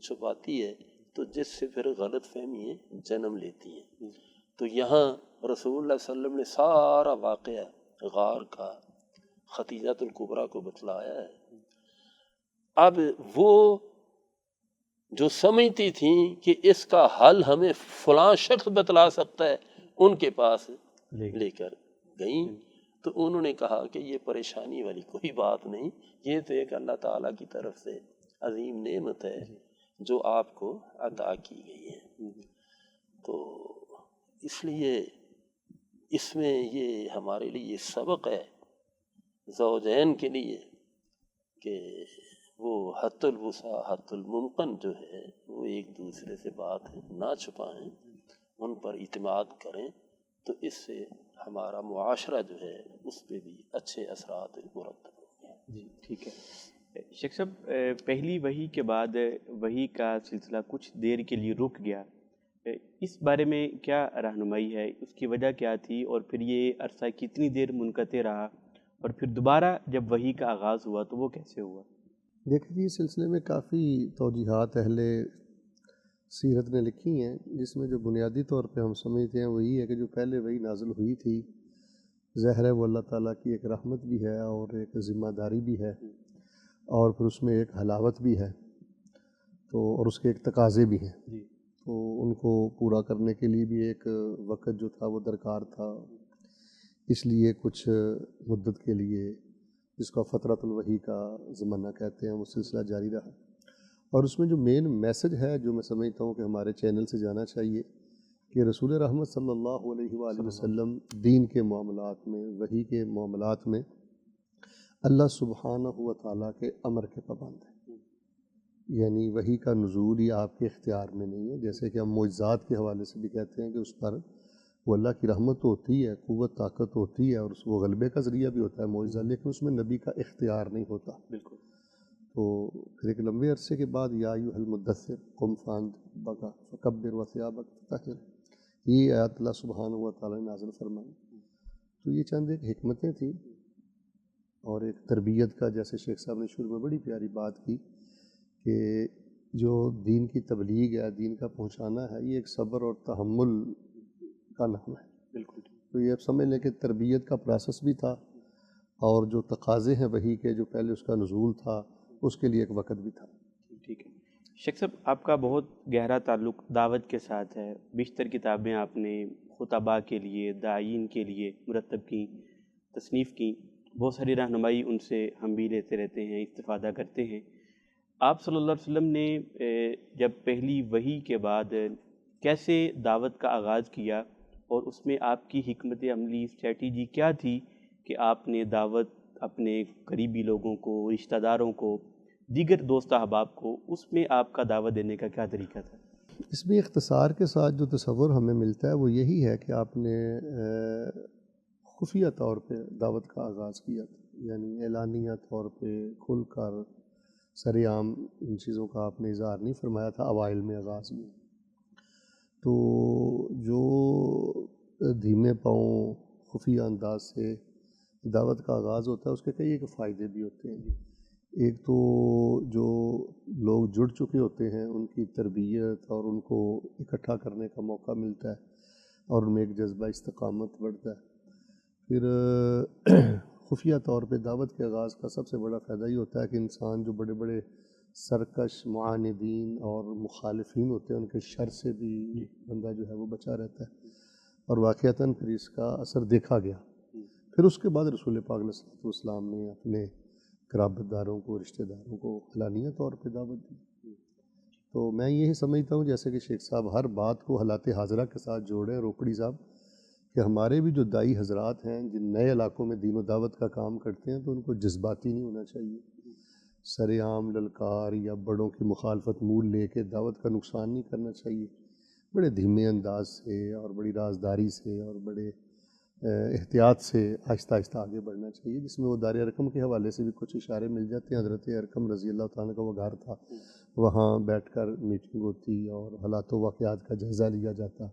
چھپاتی ہے، تو جس سے پھر غلط فہمیاں جنم لیتی ہیں۔ تو یہاں رسول اللہ صلی اللہ علیہ وسلم نے سارا واقعہ غار کا خدیجہ الکبریٰ کو بتلایا ہے۔ اب وہ جو سمجھتی تھیں کہ اس کا حل ہمیں فلاں شخص بتلا سکتا ہے، ان کے پاس لے کر گئیں، تو انہوں نے کہا کہ یہ پریشانی والی کوئی بات نہیں، یہ تو ایک اللہ تعالیٰ کی طرف سے عظیم نعمت ہے جو آپ کو عطا کی گئی ہے۔ تو اس لیے اس میں یہ ہمارے لیے سبق ہے زوجین کے لیے کہ وہ حد الوسع حد الممکن جو ہے وہ ایک دوسرے سے بات نہ چھپائیں، ان پر اعتماد کریں، تو اس سے ہمارا معاشرہ جو ہے اس پہ بھی اچھے اثرات مرتب ہوں گے۔ جی ٹھیک ہے شیخ صاحب، پہلی وحی کے بعد وحی کا سلسلہ کچھ دیر کے لیے رک گیا، اس بارے میں کیا رہنمائی ہے؟ اس کی وجہ کیا تھی، اور پھر یہ عرصہ کتنی دیر منقطع رہا، اور پھر دوبارہ جب وحی کا آغاز ہوا تو وہ کیسے ہوا؟ دیکھیے اس سلسلے میں کافی توجیحات اہل سیرت نے لکھی ہیں، جس میں جو بنیادی طور پہ ہم سمجھتے ہیں وہی ہے کہ جو پہلے وحی نازل ہوئی تھی، ظاہر ہے وہ اللہ تعالیٰ کی ایک رحمت بھی ہے اور ایک ذمہ داری بھی ہے، اور پھر اس میں ایک حلاوت بھی ہے، تو اور اس کے ایک تقاضے بھی ہیں، تو ان کو پورا کرنے کے لیے بھی ایک وقت جو تھا وہ درکار تھا، اس لیے کچھ مدت کے لیے جس کو فترۃ الوحی کا زمانہ کہتے ہیں وہ سلسلہ جاری رہا۔ اور اس میں جو مین میسج ہے جو میں سمجھتا ہوں کہ ہمارے چینل سے جانا چاہیے کہ رسول رحمت صلی اللہ علیہ وآلہ وسلم دین کے معاملات میں، وحی کے معاملات میں اللہ سبحانہ و تعالیٰ کے امر کے پابند ہیں، یعنی وحی کا نزول ہی آپ کے اختیار میں نہیں ہے، جیسے کہ ہم معجزات کے حوالے سے بھی کہتے ہیں کہ اس پر وہ اللہ کی رحمت ہوتی ہے، قوت طاقت ہوتی ہے، اور وہ غلبے کا ذریعہ بھی ہوتا ہے معجزہ، لیکن اس میں نبی کا اختیار نہیں ہوتا۔ بالکل۔ تو پھر ایک لمبے عرصے کے بعد یا ایھا المدثر قم فانذر فکبر وثیابک فطہر، یہ آیات اللہ سبحانہ و تعالیٰ نے نازل فرمائی۔ تو یہ چند ایک حکمتیں تھیں اور ایک تربیت کا، جیسے شیخ صاحب نے شروع میں بڑی پیاری بات کی کہ جو دین کی تبلیغ ہے، دین کا پہنچانا ہے، یہ ایک صبر اور تحمل کا نام ہے۔ بالکل۔ تو یہ اب سمجھ لیں کہ تربیت کا پروسیس بھی تھا، اور جو تقاضے ہیں وحی کے، جو پہلے اس کا نزول تھا، اس کے لیے ایک وقت بھی تھا۔ ٹھیک ہے شیخ صاحب، آپ کا بہت گہرا تعلق دعوت کے ساتھ ہے، بیشتر کتابیں آپ نے خطباء کے لیے، داعین کے لیے مرتب کی، تصنیف کی، بہت ساری رہنمائی ان سے ہم بھی لیتے رہتے ہیں، استفادہ کرتے ہیں۔ آپ صلی اللہ علیہ وسلم نے جب پہلی وحی کے بعد کیسے دعوت کا آغاز کیا، اور اس میں آپ کی حکمت عملی اسٹریٹجی کیا تھی کہ آپ نے دعوت اپنے قریبی لوگوں کو، رشتہ داروں کو، دیگر دوست احباب کو، اس میں آپ کا دعوت دینے کا کیا طریقہ تھا؟ اس میں اختصار کے ساتھ جو تصور ہمیں ملتا ہے وہ یہی ہے کہ آپ نے خفیہ طور پہ دعوت کا آغاز کیا تھا، یعنی اعلانیہ طور پہ کھل کر سر عام ان چیزوں کا آپ نے اظہار نہیں فرمایا تھا اوائل میں، آغاز میں۔ تو جو دھیمے پاؤں خفیہ انداز سے دعوت کا آغاز ہوتا ہے، اس کے کئی ایک فائدے بھی ہوتے ہیں۔ ایک تو جو لوگ جڑ چکے ہوتے ہیں ان کی تربیت اور ان کو اکٹھا کرنے کا موقع ملتا ہے، اور ان میں ایک جذبہ استقامت بڑھتا ہے۔ پھر خفیہ طور پہ دعوت کے آغاز کا سب سے بڑا فائدہ یہ ہوتا ہے کہ انسان جو بڑے بڑے سرکش معاندین اور مخالفین ہوتے ہیں ان کے شر سے بھی بندہ جو ہے وہ بچا رہتا ہے، اور واقعتاً پھر اس کا اثر دیکھا گیا۔ پھر اس کے بعد رسول پاک علیہ الصلوۃ والسلام نے اپنے قرابت داروں کو، رشتہ داروں کو علانیہ طور پہ دعوت دی۔ تو میں یہی سمجھتا ہوں، جیسے کہ شیخ صاحب ہر بات کو حالات حاضرہ کے ساتھ جوڑیں، روکڑی صاحب، کہ ہمارے بھی جو دائی حضرات ہیں جن نئے علاقوں میں دین و دعوت کا کام کرتے ہیں، تو ان کو جذباتی نہیں ہونا چاہیے، سر عام للکار یا بڑوں کی مخالفت مول لے کے دعوت کا نقصان نہیں کرنا چاہیے، بڑے دھیمے انداز سے اور بڑی رازداری سے اور بڑے احتیاط سے آہستہ آہستہ آگے بڑھنا چاہیے، جس میں وہ دار ارقم کے حوالے سے بھی کچھ اشارے مل جاتے ہیں۔ حضرت ارقم رضی اللہ تعالیٰ کا وہ گھر تھا، وہاں بیٹھ کر میٹنگ ہوتی اور حالات و واقعات کا جائزہ لیا جاتا۔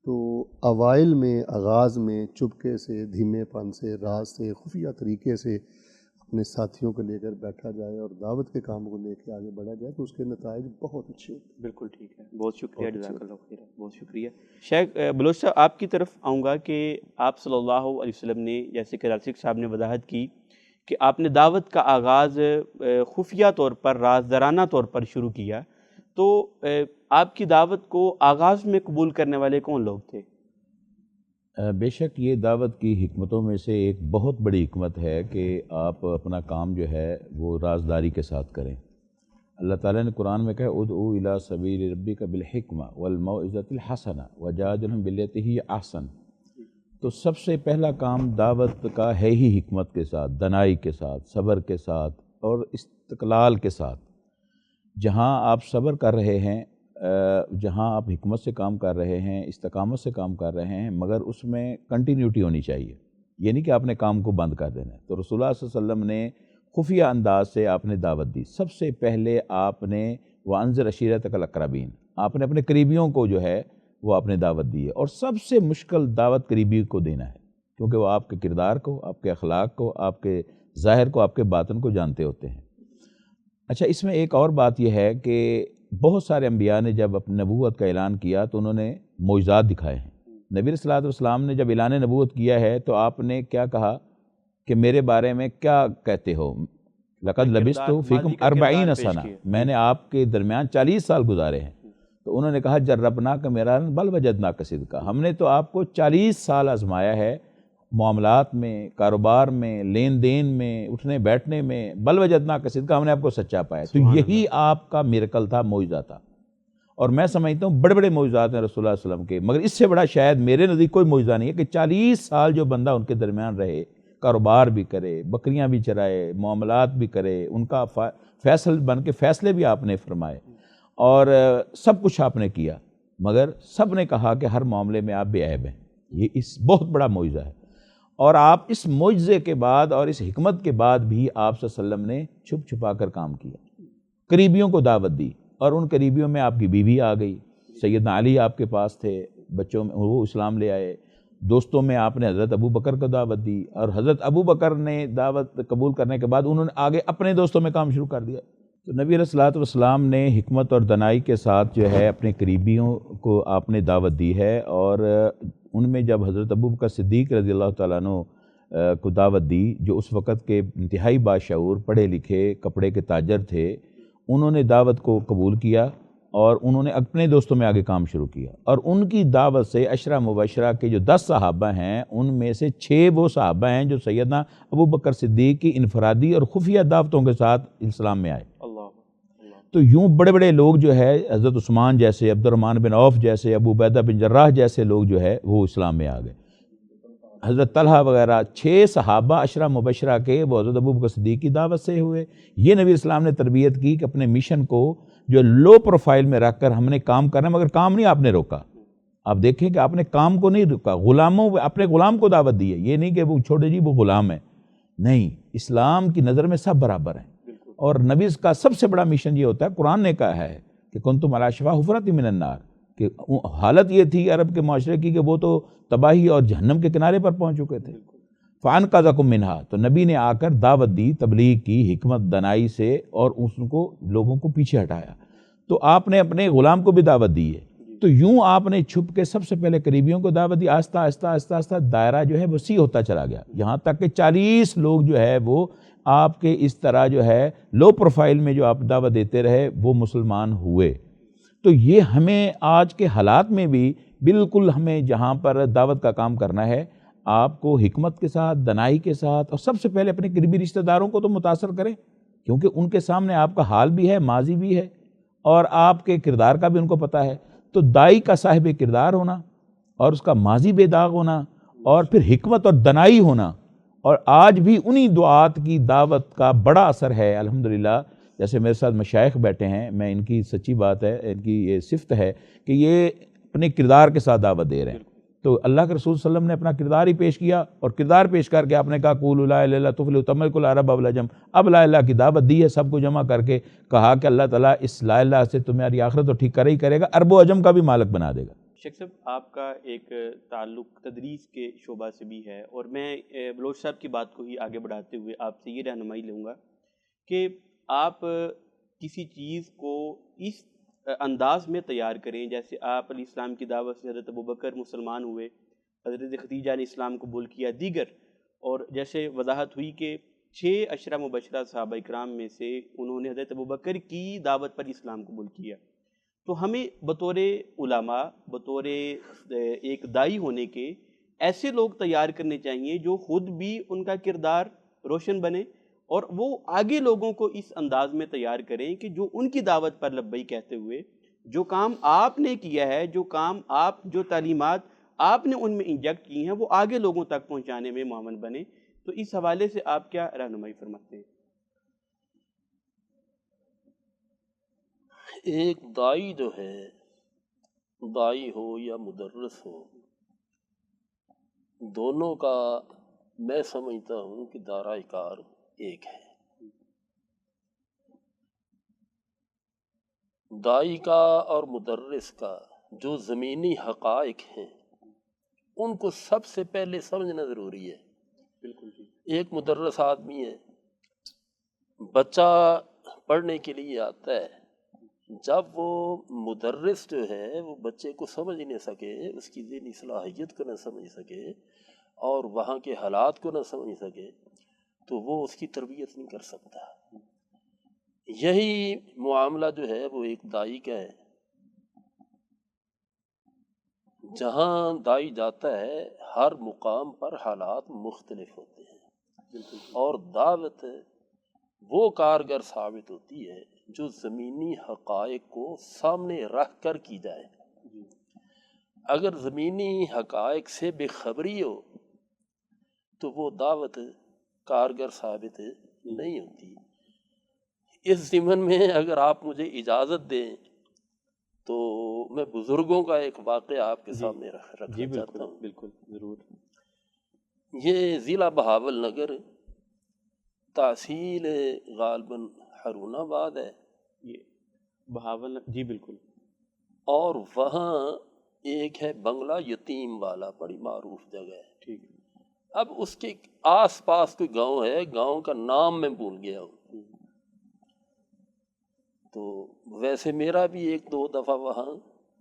تو اوائل میں، آغاز میں چپکے سے، دھیمے پن سے، راز سے، خفیہ طریقے سے اپنے ساتھیوں کو لے کر بیٹھا جائے اور دعوت کے کام کو لے کے آگے بڑھا جائے، تو اس کے نتائج بہت اچھے ہوتے ہیں۔ بالکل ٹھیک ہے، بہت شکریہ، جزاک اللہ خیر، بہت شکریہ۔ شیخ بلوچ صاحب، آپ کی طرف آؤں گا کہ آپ صلی اللہ علیہ وسلم نے، جیسے کہ راشد صاحب نے وضاحت کی کہ آپ نے دعوت کا آغاز خفیہ طور پر، رازدارانہ طور پر شروع کیا، تو آپ کی دعوت کو آغاز میں قبول کرنے والے کون لوگ تھے؟ بے شک یہ دعوت کی حکمتوں میں سے ایک بہت بڑی حکمت ہے کہ آپ اپنا کام جو ہے وہ رازداری کے ساتھ کریں۔ اللہ تعالیٰ نے قرآن میں کہا ادعو الی سبیل ربک بالحکمہ والموعظۃ الحسنہ وجادلہم باللتی ہی احسن۔ تو سب سے پہلا کام دعوت کا ہے ہی حکمت کے ساتھ، دنائی کے ساتھ، صبر کے ساتھ اور استقلال کے ساتھ۔ جہاں آپ صبر کر رہے ہیں، جہاں آپ حکمت سے کام کر رہے ہیں، استقامت سے کام کر رہے ہیں، مگر اس میں کنٹینیوٹی ہونی چاہیے، یہ نہیں کہ آپ نے کام کو بند کر دینا ہے۔ تو رسول اللہ صلی اللہ علیہ وسلم نے خفیہ انداز سے آپ نے دعوت دی۔ سب سے پہلے آپ نے وانذر عشیرتک الاقربین، آپ نے اپنے قریبیوں کو جو ہے وہ آپ نے دعوت دی ہے، اور سب سے مشکل دعوت قریبی کو دینا ہے، کیونکہ وہ آپ کے کردار کو، آپ کے اخلاق کو، آپ کے ظاہر کو، آپ کے باطن کو جانتے ہوتے ہیں۔ اچھا، اس میں ایک اور بات یہ ہے کہ بہت سارے انبیاء نے جب اپنی نبوت کا اعلان کیا تو انہوں نے معجزات دکھائے ہیں۔ نبی صلی اللہ علیہ وسلم نے جب اعلان نبوت کیا ہے تو آپ نے کیا کہا کہ میرے بارے میں کیا کہتے ہو؟ لقد لبثت فیکم 40 سنہ، میں نے آپ کے درمیان 40 سال گزارے ہیں۔ تو انہوں نے کہا جربناک مرارا بل وجدناک صدقا، ہم نے تو آپ کو 40 سال آزمایا ہے، معاملات میں، کاروبار میں، لین دین میں، اٹھنے بیٹھنے میں، بل وجدناک صدقا، ہم نے آپ کو سچا پایا۔ تو یہی آپ کا میریکل تھا، معجزہ تھا۔ اور میں سمجھتا ہوں بڑے بڑے معجزات ہیں رسول اللہ صلی اللہ علیہ وسلم کے، مگر اس سے بڑا شاید میرے نزدیک کوئی معجزہ نہیں ہے کہ 40 سال جو بندہ ان کے درمیان رہے، کاروبار بھی کرے، بکریاں بھی چرائے، معاملات بھی کرے، ان کا فیصل بن کے فیصلے بھی آپ نے فرمائے، اور سب کچھ آپ نے کیا، مگر سب نے کہا کہ ہر معاملے میں آپ بے عیب ہیں۔ یہ اس بہت بڑا معجزہ ہے، اور آپ اس معجزے کے بعد اور اس حکمت کے بعد بھی آپ صلی اللہ علیہ وسلم نے چھپ چھپا کر کام کیا، قریبیوں کو دعوت دی، اور ان قریبیوں میں آپ کی بیوی آ گئی، سیدنا علی آپ کے پاس تھے، بچوں میں وہ اسلام لے آئے، دوستوں میں آپ نے حضرت ابو بکر کو دعوت دی، اور حضرت ابو بکر نے دعوت قبول کرنے کے بعد انہوں نے آگے اپنے دوستوں میں کام شروع کر دیا۔ تو نبی علیہ الصلوۃ والسلام نے حکمت اور دنائی کے ساتھ جو ہے اپنے قریبیوں کو آپ نے دعوت دی ہے، اور ان میں جب حضرت ابو بکر صدیق رضی اللہ تعالیٰ عنہ کو دعوت دی، جو اس وقت کے انتہائی باشعور پڑھے لکھے کپڑے کے تاجر تھے، انہوں نے دعوت کو قبول کیا اور انہوں نے اپنے دوستوں میں آگے کام شروع کیا، اور ان کی دعوت سے عشرہ مبشرہ کے جو 10 صحابہ ہیں ان میں سے 6 وہ صحابہ ہیں جو سیدنا ابو بکر صدیق کی انفرادی اور خفیہ دعوتوں کے ساتھ اسلام میں آئے۔ تو یوں بڑے بڑے لوگ جو ہے حضرت عثمان جیسے، عبد الرحمن بن عوف جیسے، ابو عبیدہ بن جراح جیسے لوگ جو ہے وہ اسلام میں آ گئے، حضرت طلحہ وغیرہ 6 صحابہ عشرہ مبشرہ کے وہ حضرت ابو بکر صدیق کی دعوت سے ہوئے۔ یہ نبی اسلام نے تربیت کی کہ اپنے مشن کو جو لو پروفائل میں رکھ کر ہم نے کام کرنا ہے، مگر کام نہیں آپ نے روکا۔ آپ دیکھیں کہ آپ نے کام کو نہیں روکا، غلاموں اپنے غلام کو دعوت دی ہے، یہ نہیں کہ وہ چھوٹے جی وہ غلام ہے، نہیں، اسلام کی نظر میں سب برابر ہیں، اور نبی کا سب سے بڑا مشن یہ ہوتا ہے، قرآن نے کہا ہے کہ کنتم علی شفا حفرۃ من النار، کہ حالت یہ تھی عرب کے معاشرے کی کہ وہ تو تباہی اور جہنم کے کنارے پر پہنچ چکے تھے، فانقذکم منہا، تو نبی نے آ کر دعوت دی تبلیغ کی حکمت دنائی سے، اور اس کو لوگوں کو پیچھے ہٹایا۔ تو آپ نے اپنے غلام کو بھی دعوت دی ہے، تو یوں آپ نے چھپ کے سب سے پہلے قریبیوں کو دعوت دی، آہستہ آہستہ آہستہ آہستہ دائرہ جو ہے وسیع ہوتا چلا گیا، یہاں تک کہ 40 لوگ جو ہے وہ آپ کے اس طرح جو ہے لو پروفائل میں جو آپ دعوت دیتے رہے وہ مسلمان ہوئے۔ تو یہ ہمیں آج کے حالات میں بھی بالکل ہمیں جہاں پر دعوت کا کام کرنا ہے، آپ کو حکمت کے ساتھ، دنائی کے ساتھ، اور سب سے پہلے اپنے قریبی رشتہ داروں کو تو متاثر کریں، کیونکہ ان کے سامنے آپ کا حال بھی ہے، ماضی بھی ہے، اور آپ کے کردار کا بھی ان کو پتہ ہے۔ تو دائی کا صاحب کردار ہونا، اور اس کا ماضی بے داغ ہونا، اور پھر حکمت اور دنائی ہونا، اور آج بھی انہی دعات کی دعوت کا بڑا اثر ہے الحمدللہ۔ جیسے میرے ساتھ مشائخ بیٹھے ہیں، میں ان کی سچی بات ہے، ان کی یہ صفت ہے کہ یہ اپنے کردار کے ساتھ دعوت دے رہے ہیں۔ تو اللہ کے رسول صلی اللہ علیہ وسلم نے اپنا کردار ہی پیش کیا، اور کردار پیش کر کے آپ نے کہا قولوا لا الہ الا اللہ تفلحوا تملکوا العرب والعجم، اب لا الہ کی دعوت دی ہے، سب کو جمع کر کے کہا کہ اللہ تعالیٰ اس لا الہ سے تمہاری آخرت تو ٹھیک ہی کرے گا، عرب و عجم کا بھی مالک بنا دے گا۔ شیخ صاحب، آپ کا ایک تعلق تدریس کے شعبہ سے بھی ہے، اور میں بلوچ صاحب کی بات کو ہی آگے بڑھاتے ہوئے آپ سے یہ رہنمائی لوں گا کہ آپ کسی چیز کو اس انداز میں تیار کریں، جیسے آپ علیہ السلام کی دعوت سے حضرت ابوبکر مسلمان ہوئے، حضرت خدیجہ نے اسلام قبول کیا، دیگر، اور جیسے وضاحت ہوئی کہ 6 عشرہ مبشرہ صحابہ اکرام میں سے انہوں نے حضرت ابوبکر کی دعوت پر اسلام قبول کیا۔ تو ہمیں بطور علماء، بطور ایک دائی ہونے کے ایسے لوگ تیار کرنے چاہیے جو خود بھی ان کا کردار روشن بنے، اور وہ آگے لوگوں کو اس انداز میں تیار کریں کہ جو ان کی دعوت پر لبیک کہتے ہوئے جو کام آپ نے کیا ہے، جو تعلیمات آپ نے ان میں انجیکٹ کی ہیں، وہ آگے لوگوں تک پہنچانے میں معاون بنے۔ تو اس حوالے سے آپ کیا رہنمائی فرماتے ہیں؟ ایک دائی جو ہے، دائی ہو یا مدرس ہو، دونوں کا میں سمجھتا ہوں کہ دائرہ کار ایک ہے۔ دائی کا اور مدرس کا جو زمینی حقائق ہیں ان کو سب سے پہلے سمجھنا ضروری ہے۔ بالکل جی۔ ایک مدرس آدمی ہے، بچہ پڑھنے کے لیے آتا ہے، جب وہ مدرس جو ہے وہ بچے کو سمجھ نہیں سکے، اس کی ذہنی صلاحیت کو نہ سمجھ سکے اور وہاں کے حالات کو نہ سمجھ سکے تو وہ اس کی تربیت نہیں کر سکتا۔ یہی معاملہ جو ہے وہ ایک دائی کا ہے۔ جہاں دائی جاتا ہے ہر مقام پر حالات مختلف ہوتے ہیں، اور دعوت وہ کارگر ثابت ہوتی ہے جو زمینی حقائق کو سامنے رکھ کر کی جائے۔ اگر زمینی حقائق سے بے خبری ہو تو وہ دعوت کارگر ثابت نہیں ہوتی۔ اس ضمن میں اگر آپ مجھے اجازت دیں تو میں بزرگوں کا ایک واقعہ آپ کے سامنے رکھنا چاہتا ہوں۔ بالکل ضرور۔ یہ ضلع بہاول نگر تحصیل غالباً ہارون آباد ہے، یہ بہاول، جی بالکل۔ اور وہاں ایک ہے بنگلہ یتیم والا، بڑی معروف جگہ ہے۔ ٹھیک۔ اب اس کے آس پاس کوئی گاؤں ہے، گاؤں کا نام میں بھول گیا ہوں۔ تو ویسے میرا بھی ایک دو دفعہ وہاں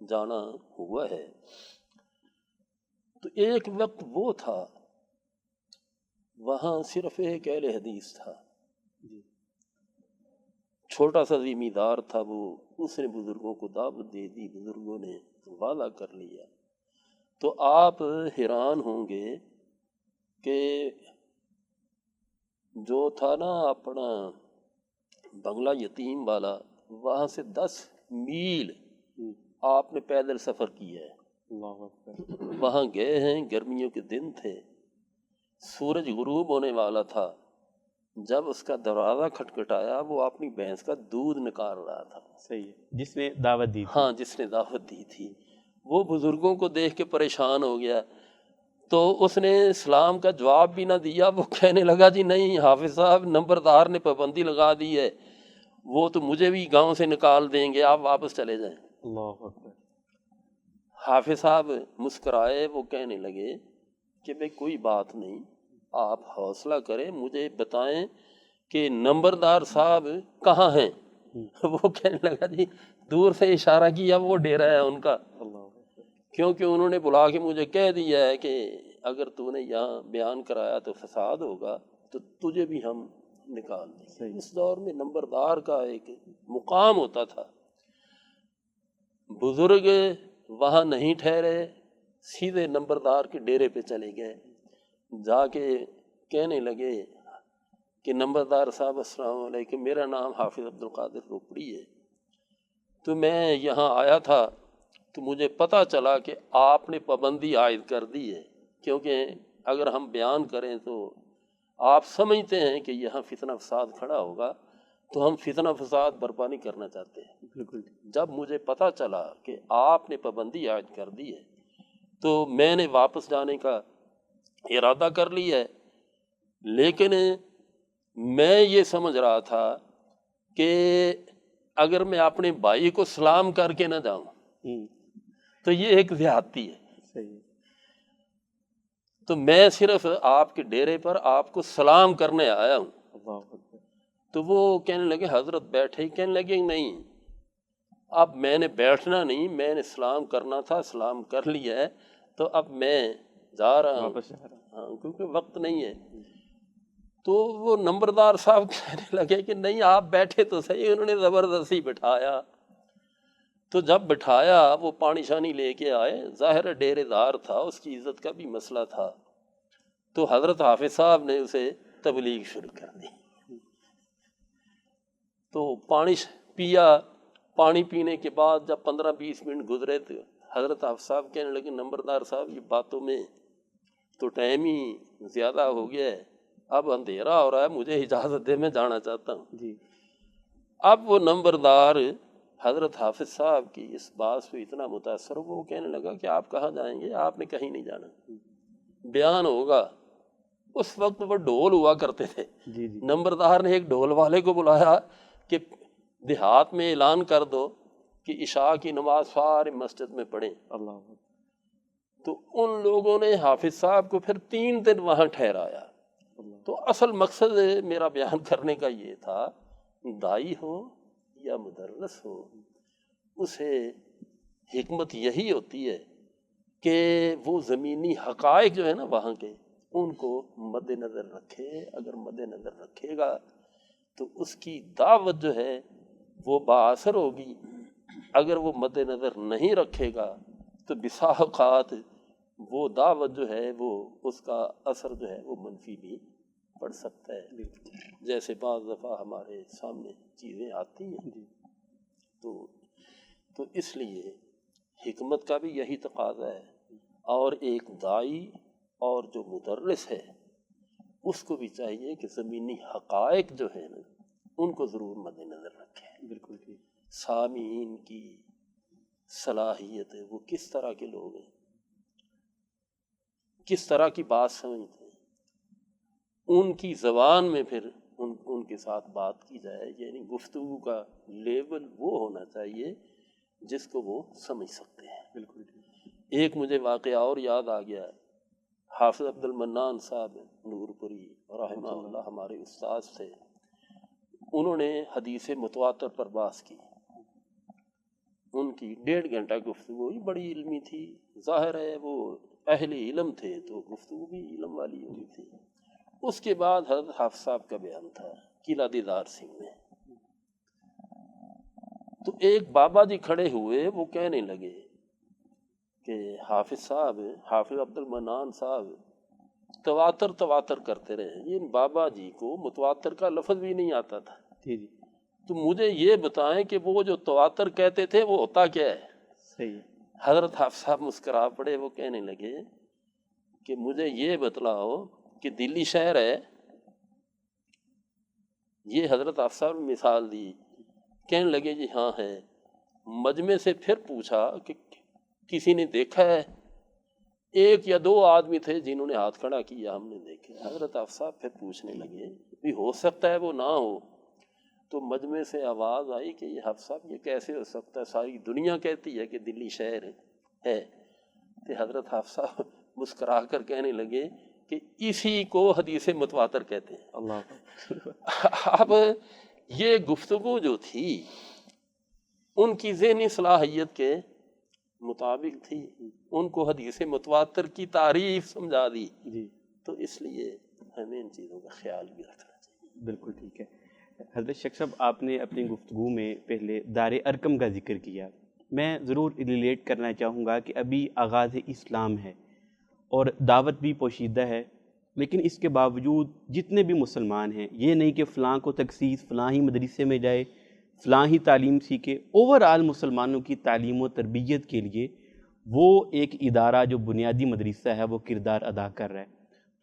جانا ہوا ہے۔ تو ایک وقت وہ تھا وہاں صرف ایک اہل حدیث تھا، چھوٹا سا زمیندار تھا وہ، اس نے بزرگوں کو دعوت دے دی، بزرگوں نے وعدہ کر لیا۔ تو آپ حیران ہوں گے کہ جو تھا نا اپنا بنگلہ یتیم والا، وہاں سے 10 میل آپ نے پیدل سفر کیا ہے۔ اللہ اکبر۔ وہاں گئے ہیں، گرمیوں کے دن تھے، سورج غروب ہونے والا تھا، جب اس کا دروازہ کھٹکھٹایا وہ اپنی بھینس کا دودھ نکال رہا تھا۔ صحیح ہے، جس نے دعوت دی تھی۔ ہاں، جس نے دعوت دی تھی۔ وہ بزرگوں کو دیکھ کے پریشان ہو گیا، تو اس نے اسلام کا جواب بھی نہ دیا۔ وہ کہنے لگا جی نہیں حافظ صاحب، نمبردار نے پابندی لگا دی ہے، وہ تو مجھے بھی گاؤں سے نکال دیں گے، آپ واپس چلے جائیں۔ اللہ اکبر۔ حافظ صاحب مسکرائے، وہ کہنے لگے کہ بھئی کوئی بات نہیں، آپ حوصلہ کریں، مجھے بتائیں کہ نمبردار صاحب کہاں ہیں؟ وہ کہنے لگا جی دور سے اشارہ کیا، وہ ڈیرا ہے ان کا، کیونکہ انہوں نے بلا کے مجھے کہہ دیا ہے کہ اگر تو نے یہاں بیان کرایا تو فساد ہوگا، تو تجھے بھی ہم نکال دیں۔ اس دور میں نمبردار کا ایک مقام ہوتا تھا۔ بزرگ وہاں نہیں ٹھہرے، سیدھے نمبردار کے ڈیرے پہ چلے گئے، جا کے کہنے لگے کہ نمبردار صاحب السلام علیکم، میرا نام حافظ عبد القادر روپڑی ہے، تو میں یہاں آیا تھا تو مجھے پتہ چلا کہ آپ نے پابندی عائد کر دی ہے، کیونکہ اگر ہم بیان کریں تو آپ سمجھتے ہیں کہ یہاں فتنہ فساد کھڑا ہوگا، تو ہم فتنہ فساد برپا نہیں کرنا چاہتے ہیں۔ بالکل۔ جب مجھے پتہ چلا کہ آپ نے پابندی عائد کر دی ہے تو میں نے واپس جانے کا ارادہ کر لیا ہے، لیکن میں یہ سمجھ رہا تھا کہ اگر میں اپنے بھائی کو سلام کر کے نہ جاؤں تو یہ ایک زیادتی ہے۔ صحیح۔ تو میں صرف آپ کے ڈیرے پر آپ کو سلام کرنے آیا ہوں۔ اللہ اکبر۔ تو وہ کہنے لگے حضرت بیٹھے، کہنے لگے نہیں اب میں نے بیٹھنا نہیں، میں نے سلام کرنا تھا، سلام کر لیا ہے، تو اب میں جا رہا ہوں، واپس جا رہا ہوں۔ ہاں کیونکہ وقت نہیں ہے۔ تو وہ نمبردار صاحب کہنے لگے کہ نہیں آپ بیٹھے تو صحیح، انہوں نے زبردستی بٹھایا۔ تو جب بٹھایا وہ پانی شانی لے کے آئے، ظاہر ڈیرے دار تھا، اس کی عزت کا بھی مسئلہ تھا، تو حضرت حافظ صاحب نے اسے تبلیغ شروع کر دی۔ تو پانی پیا، پانی پینے کے بعد جب 15-20 منٹ گزرے تو حضرت حافظ صاحب کہنے لگے نمبردار صاحب یہ باتوں میں تو ٹائم ہی زیادہ ہو گیا ہے، اب اندھیرا ہو رہا ہے، مجھے اجازت دے، میں جانا چاہتا ہوں۔ جی۔ اب وہ نمبردار حضرت حافظ صاحب کی اس بات سے اتنا متاثر ہو، وہ کہنے لگا کہ آپ کہاں جائیں گے، آپ نے کہیں نہیں جانا، بیان ہوگا۔ اس وقت وہ ڈھول ہوا کرتے تھے، جی جی۔ نمبردار نے ایک ڈھول والے کو بلایا کہ دیہات میں اعلان کر دو کہ عشاء کی نماز سارے مسجد میں پڑھیں۔ اللہ اکبر۔ تو ان لوگوں نے حافظ صاحب کو پھر 3 دن وہاں ٹھہرایا۔ تو اصل مقصد میرا بیان کرنے کا یہ تھا، دائی ہو یا مدرس ہو، اسے حکمت یہی ہوتی ہے کہ وہ زمینی حقائق جو ہے نا وہاں کے، ان کو مد نظر رکھے۔ اگر مد نظر رکھے گا تو اس کی دعوت جو ہے وہ بااثر ہوگی، اگر وہ مد نظر نہیں رکھے گا تو بسا اوقات وہ دعوت جو ہے وہ اس کا اثر جو ہے وہ منفی بھی پڑھ سکتا ہے، جیسے بعض دفعہ ہمارے سامنے چیزیں آتی ہیں تو اس لیے حکمت کا بھی یہی تقاضا ہے، اور ایک داعی اور جو مدرس ہے اس کو بھی چاہیے کہ زمینی حقائق جو ہیں نا ان کو ضرور مد نظر رکھیں۔ بالکل ٹھیک۔ سامعین کی صلاحیت ہے، وہ کس طرح کے لوگ ہیں، کس طرح کی بات سمجھتے ہیں، ان کی زبان میں پھر ان کے ساتھ بات کی جائے، یعنی گفتگو کا لیول وہ ہونا چاہیے جس کو وہ سمجھ سکتے ہیں۔ بالکل۔ ایک مجھے واقعہ اور یاد آ گیا، حافظ عبد المنان صاحب نور پوری رحمہ اللہ ہمارے استاذ تھے، انہوں نے حدیث متواتر پر بحث کی، ان کی 1.5 گھنٹہ گفتگو ہوئی، بڑی علمی تھی، ظاہر ہے وہ اہل علم تھے تو گفتگو بھی علم والی ہوئی تھی۔ اس کے بعد حضرت حافظ صاحب کا بیان تھا قلعہ دیدار سنگھ میں، تو ایک بابا جی کھڑے ہوئے، وہ کہنے لگے کہ حافظ صاحب، حافظ عبد المنان صاحب تواتر کرتے رہے، یہ بابا جی کو متواتر کا لفظ بھی نہیں آتا تھا، جی تو مجھے یہ بتائیں کہ وہ جو تواتر کہتے تھے وہ ہوتا کیا ہے؟ صحیح۔ حضرت حافظ صاحب مسکرا پڑے، وہ کہنے لگے کہ مجھے یہ بتلاؤ کہ دلی شہر ہے، یہ حضرت حافظ صاحب نے مثال دی، کہنے لگے جی ہاں ہے۔ مجمع سے پھر پوچھا کہ کسی نے دیکھا ہے؟ 1 یا 2 آدمی تھے جنہوں نے ہاتھ کھڑا کیا، ہم نے دیکھے۔ حضرت حافظ صاحب پھر پوچھنے لگے بھی ہو سکتا ہے وہ نہ ہو، تو مجمع سے آواز آئی کہ یہ حافظ صاحب یہ کیسے ہو سکتا ہے، ساری دنیا کہتی ہے کہ دلی شہر ہے۔ تو حضرت حافظ صاحب مسکرا کر کہنے لگے کہ اسی کو حدیث متواتر کہتے ہیں۔ اللہ اب یہ گفتگو جو تھی ان کی ذہنی صلاحیت کے مطابق تھی، ان کو حدیث متواتر کی تعریف سمجھا دی، جی تو اس لیے ہمیں ان چیزوں کا خیال بھی رکھنا چاہیے۔ بالکل ٹھیک ہے۔ حضرت شیخ صاحب، آپ نے اپنی گفتگو میں پہلے دار ارقم کا ذکر کیا، میں ضرور ریلیٹ کرنا چاہوں گا کہ ابھی آغاز اسلام ہے اور دعوت بھی پوشیدہ ہے، لیکن اس کے باوجود جتنے بھی مسلمان ہیں، یہ نہیں کہ فلاں کو تخصیص فلاں ہی مدرسے میں جائے، فلاں ہی تعلیم سیکھے، اوورآل مسلمانوں کی تعلیم و تربیت کے لیے وہ ایک ادارہ جو بنیادی مدرسہ ہے وہ کردار ادا کر رہا ہے۔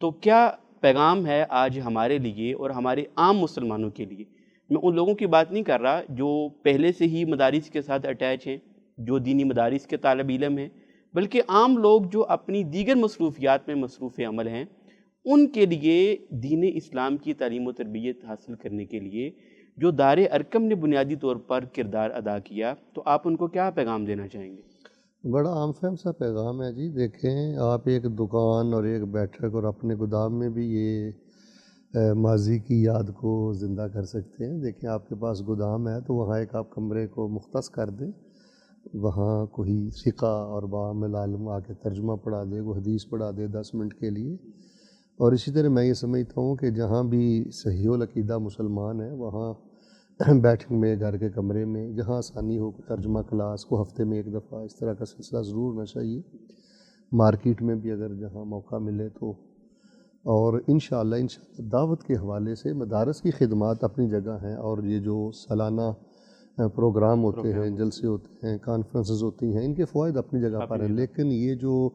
تو کیا پیغام ہے آج ہمارے لیے اور ہمارے عام مسلمانوں کے لیے؟ میں ان لوگوں کی بات نہیں کر رہا جو پہلے سے ہی مدارس کے ساتھ اٹیچ ہیں، جو دینی مدارس کے طالب علم ہیں، بلکہ عام لوگ جو اپنی دیگر مصروفیات میں مصروف عمل ہیں، ان کے لیے دین اسلام کی تعلیم و تربیت حاصل کرنے کے لیے جو دار ارقم نے بنیادی طور پر کردار ادا کیا، تو آپ ان کو کیا پیغام دینا چاہیں گے؟ بڑا عام فہم سا پیغام ہے جی۔ دیکھیں، آپ ایک دکان اور ایک بیٹھک اور اپنے گودام میں بھی یہ ماضی کی یاد کو زندہ کر سکتے ہیں۔ دیکھیں، آپ کے پاس گودام ہے تو وہاں ایک آپ کمرے کو مختص کر دیں، وہاں کوئی فقہ اور بعامل عالم آ کے ترجمہ پڑھا دے، وہ حدیث پڑھا دے 10 منٹ کے لیے۔ اور اسی طرح میں یہ سمجھتا ہوں کہ جہاں بھی صحیح العقیدہ مسلمان ہیں وہاں بیٹھک میں، گھر کے کمرے میں، جہاں آسانی ہو، ترجمہ کلاس کو ہفتے میں 1 دفعہ اس طرح کا سلسلہ ضرور ہونا چاہیے۔ مارکیٹ میں بھی اگر جہاں موقع ملے تو، اور انشاءاللہ دعوت کے حوالے سے مدارس کی خدمات اپنی جگہ ہیں، اور یہ جو سالانہ پروگرام ہوتے ہیں، جلسے ہوتے ہیں، کانفرنسز ہوتی ہیں، ان کے فوائد اپنی جگہ پر ہیں، لیکن یہ جو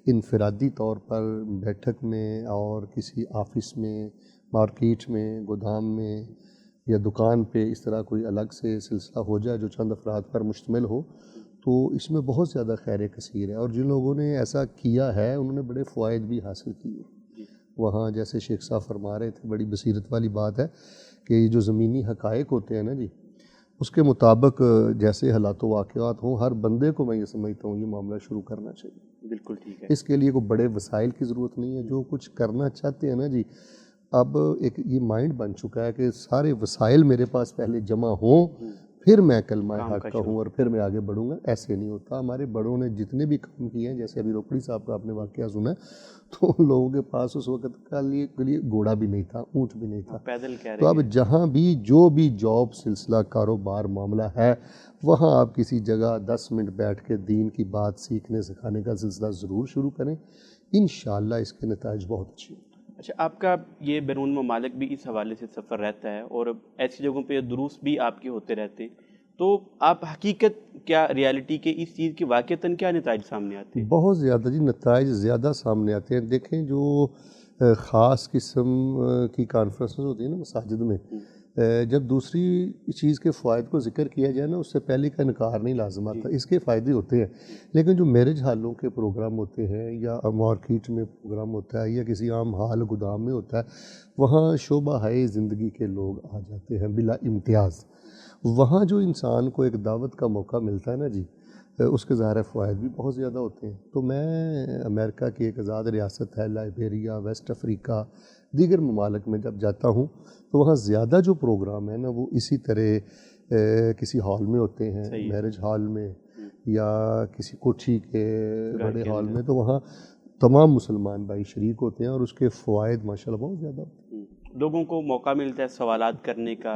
انفرادی طور پر بیٹھک میں اور کسی آفس میں، مارکیٹ میں، گودام میں یا دکان پہ اس طرح کوئی الگ سے سلسلہ ہو جائے جو چند افراد پر مشتمل ہو، تو اس میں بہت زیادہ خیر کثیر ہے، اور جن لوگوں نے ایسا کیا ہے انہوں نے بڑے فوائد بھی حاصل کیے۔ وہاں جیسے شیخ صاحب فرما رہے تھے، بڑی بصیرت والی بات ہے کہ یہ جو زمینی حقائق ہوتے ہیں نا جی، اس کے مطابق جیسے حالات و واقعات ہوں، ہر بندے کو میں یہ سمجھتا ہوں یہ معاملہ شروع کرنا چاہیے۔ بالکل ٹھیک ہے۔ اس کے لیے کوئی بڑے وسائل کی ضرورت نہیں ہے، جو کچھ کرنا چاہتے ہیں نا جی، اب ایک یہ مائنڈ بن چکا ہے کہ سارے وسائل میرے پاس پہلے جمع ہوں، پھر میں کلمہ حق کہوں اور پھر میں آگے بڑھوں گا۔ ایسے نہیں ہوتا۔ ہمارے بڑوں نے جتنے بھی کام کیے ہیں، جیسے ابھی روکڑی صاحب کا آپ نے واقعہ سنا ہے، تو ان لوگوں کے پاس اس وقت کے لیے گھوڑا بھی نہیں تھا، اونٹ بھی نہیں تھا، پیدل کہہ رہے تو اب جہاں بھی جو بھی جاب، سلسلہ، کاروبار، معاملہ ہے، وہاں آپ کسی جگہ 10 منٹ بیٹھ کے دین کی بات سیکھنے سکھانے کا سلسلہ ضرور شروع کریں، انشاءاللہ اس کے نتائج بہت اچھے ہیں۔ اچھا، آپ کا یہ بیرون ممالک بھی اس حوالے سے سفر رہتا ہے اور ایسی جگہوں پہ دروس بھی آپ کے ہوتے رہتے ہیں، تو آپ حقیقت کیا ریالٹی کے اس چیز کی واقعتاً کیا نتائج سامنے آتے ہیں؟ بہت زیادہ جی نتائج زیادہ سامنے آتے ہیں. دیکھیں جو خاص قسم کی کانفرنسز ہوتی ہیں نا مساجد میں، جب دوسری چیز کے فوائد کو ذکر کیا جائے نا، اس سے پہلے کا انکار نہیں لازم آتا. اس کے فائدے ہوتے ہیں، لیکن جو میرج ہالوں کے پروگرام ہوتے ہیں یا مارکیٹ میں پروگرام ہوتا ہے یا کسی عام ہال گودام میں ہوتا ہے، وہاں شعبہ ہے زندگی کے لوگ آ جاتے ہیں بلا امتیاز. وہاں جو انسان کو ایک دعوت کا موقع ملتا ہے نا جی، اس کے ظاہر فوائد بھی بہت زیادہ ہوتے ہیں. تو میں امریکہ کی ایک آزاد ریاست ہے لائبیریا، ویسٹ افریقہ، دیگر ممالک میں جب جاتا ہوں تو وہاں زیادہ جو پروگرام ہیں نا وہ اسی طرح کسی ہال میں ہوتے ہیں، میرج ہال میں یا کسی کوٹھی کے بڑے ہال میں، تو وہاں تمام مسلمان بھائی شریک ہوتے ہیں اور اس کے فوائد ماشاءاللہ بہت زیادہ ہوتے ہیں. لوگوں کو موقع ملتا ہے سوالات کرنے کا،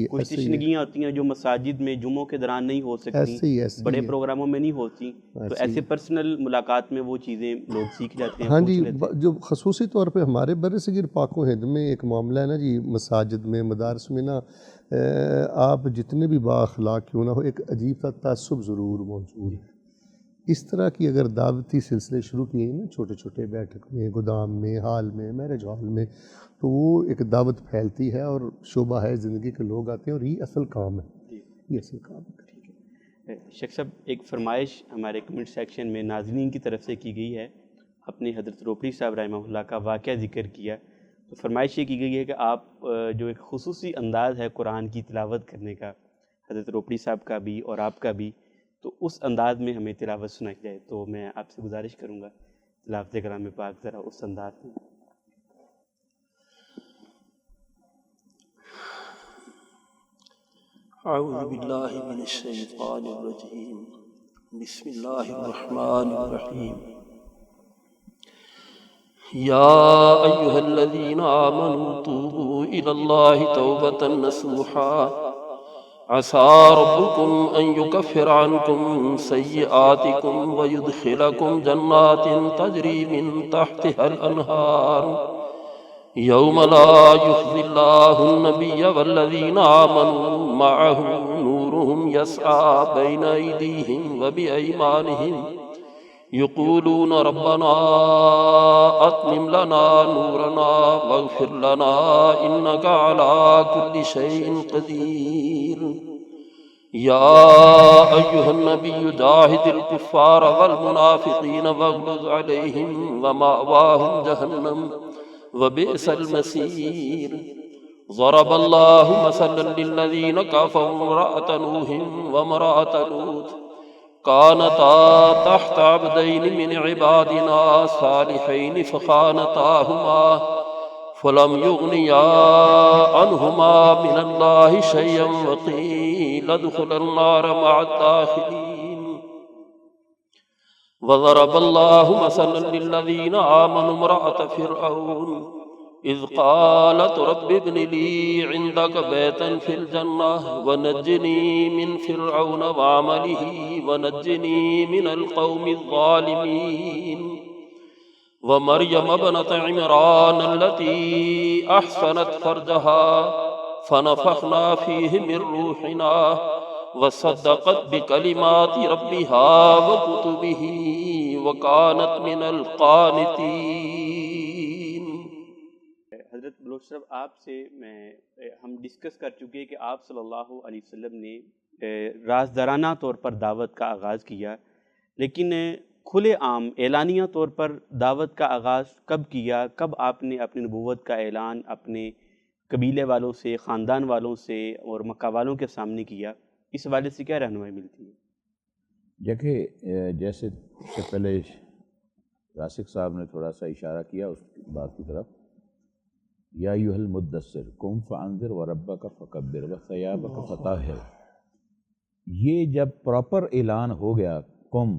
کچھ تشنگیاں ہوتی ہیں جو مساجد میں جمعوں کے دوران نہیں ہو سکتی، بڑے پروگراموں میں نہیں ہوتی، تو ایسے پرسنل ملاقات میں وہ چیزیں لوگ سیکھ جاتے ہیں. ہاں جی، جو خصوصی طور پہ ہمارے برصغیر پاک و ہند میں ایک معاملہ ہے نا جی، مساجد میں مدارس میں نا، آپ جتنے بھی با اخلاق کیوں نہ ہو، ایک عجیب سا تعصب ضرور موجود ہے. اس طرح کی اگر دعوتی سلسلے شروع کیے نا چھوٹے چھوٹے بیٹھک میں، گودام میں، ہال میں، میرج ہال میں، تو وہ ایک دعوت پھیلتی ہے اور شعبہ ہے زندگی کے لوگ آتے ہیں، اور یہ اصل کام ہے. یہ اصل کام ہے. شیخ صاحب، ایک فرمائش ہمارے کمنٹ سیکشن میں ناظرین کی طرف سے کی گئی ہے. اپنے حضرت روپڑی صاحب رحمہ اللہ کا واقعہ ذکر کیا، تو فرمائش یہ کی گئی ہے کہ آپ جو ایک خصوصی انداز ہے قرآن کی تلاوت کرنے کا، حضرت روپڑی صاحب کا بھی اور آپ کا بھی، تو اس انداز میں ہمیں تلاوت سنائی جائے. تو میں آپ سے گزارش کروں گا تلاوت کلام پاک ذرا اس انداز میں. اعوذ باللہ من الشیطان الرجیم، بسم اللہ الرحمن الرحیم. یا ایہا الذین آمنوا توبوا الی اللہ توبۃ نصوحا عسى ربكم أن يكفر عنكم سيئاتكم ويدخلكم جنات تجري من تحتها الأنهار يوم لا يخزي الله النبي والذين آمنوا معه نورهم يسعى بين أيديهم وبأيمانهم يقولون ربنا أتمم لنا نورنا واغفر لنا إنك على كل شيء قدير. يا أيها النبي جاهد الكفار والمنافقين واغلظ عليهم ومأواهم جهنم وبئس المصير. ضرب الله مثلا للذين كفروا امرأة نوح وامرأة لوط كانتا تحت عبدين من عبادنا صالحين فخانتاهما فلم يغنيا عنهما من الله شيئا وقيل ادخلا النار مع الداخلين. وضرب الله مثلا للذين آمنوا امرأة فرعون إذ قالت رب ابن لي عندك بيتا في الجنة ونجني من فرعون وعمله ونجني من القوم الظالمين. ومريم ابنة عمران التي أحصنت فرجها فنفخنا فيه من روحنا وصدقت بكلمات ربها وكتبه وكانت من القانتين. حضرت بلوچ صاحب، آپ سے ہم ڈسکس کر چکے کہ آپ صلی اللہ علیہ وسلم نے رازدارانہ طور پر دعوت کا آغاز کیا، لیکن کھلے عام اعلانیہ طور پر دعوت کا آغاز کب کیا، کب آپ نے اپنی نبوت کا اعلان اپنے قبیلے والوں سے، خاندان والوں سے اور مکہ والوں کے سامنے کیا؟ اس حوالے سے کیا رہنمائی ملتی ہے؟ دیکھیں، جیسے اس سے پہلے راسق صاحب نے تھوڑا سا اشارہ کیا اس بات کی طرف، یا ایھا المدثر قم فانذر وربک فکبر وثیابک فطہر. یہ جب پراپر اعلان ہو گیا قم،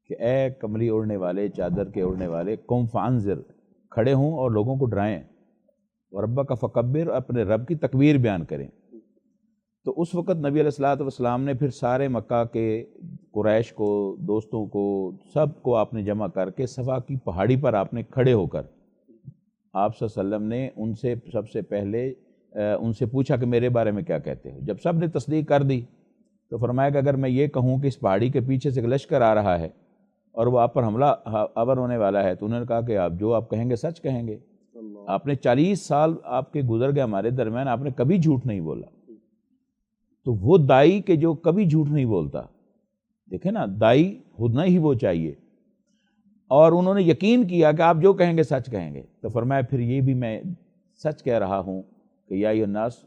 کہ اے کمری اوڑھنے والے، چادر کے اوڑھنے والے، قم فانذر، کھڑے ہوں اور لوگوں کو ڈرائیں، وربک فکبر، اپنے رب کی تکبیر بیان کریں. تو اس وقت نبی علیہ الصلوۃ والسلام نے پھر سارے مکہ کے قریش کو، دوستوں کو، سب کو آپ نے جمع کر کے صفا کی پہاڑی پر آپ نے کھڑے ہو کر آپ صلی اللہ علیہ وسلم نے ان سے سب سے پہلے ان سے پوچھا کہ میرے بارے میں کیا کہتے ہو. جب سب نے تصدیق کر دی تو فرمایا کہ اگر میں یہ کہوں کہ اس پہاڑی کے پیچھے سے ایک لشکر آ رہا ہے اور وہ آپ پر حملہ آور ہونے والا ہے، تو انہوں نے کہا کہ آپ جو آپ کہیں گے سچ کہیں گے. آپ نے 40 سال آپ کے گزر گئے ہمارے درمیان، آپ نے کبھی جھوٹ نہیں بولا. تو وہ دائی کہ جو کبھی جھوٹ نہیں بولتا، دیکھیں نا، دائی ہونا ہی وہ چاہیے. اور انہوں نے یقین کیا کہ آپ جو کہیں گے سچ کہیں گے. تو فرمایا پھر یہ بھی میں سچ کہہ رہا ہوں کہ یا ایھا الناس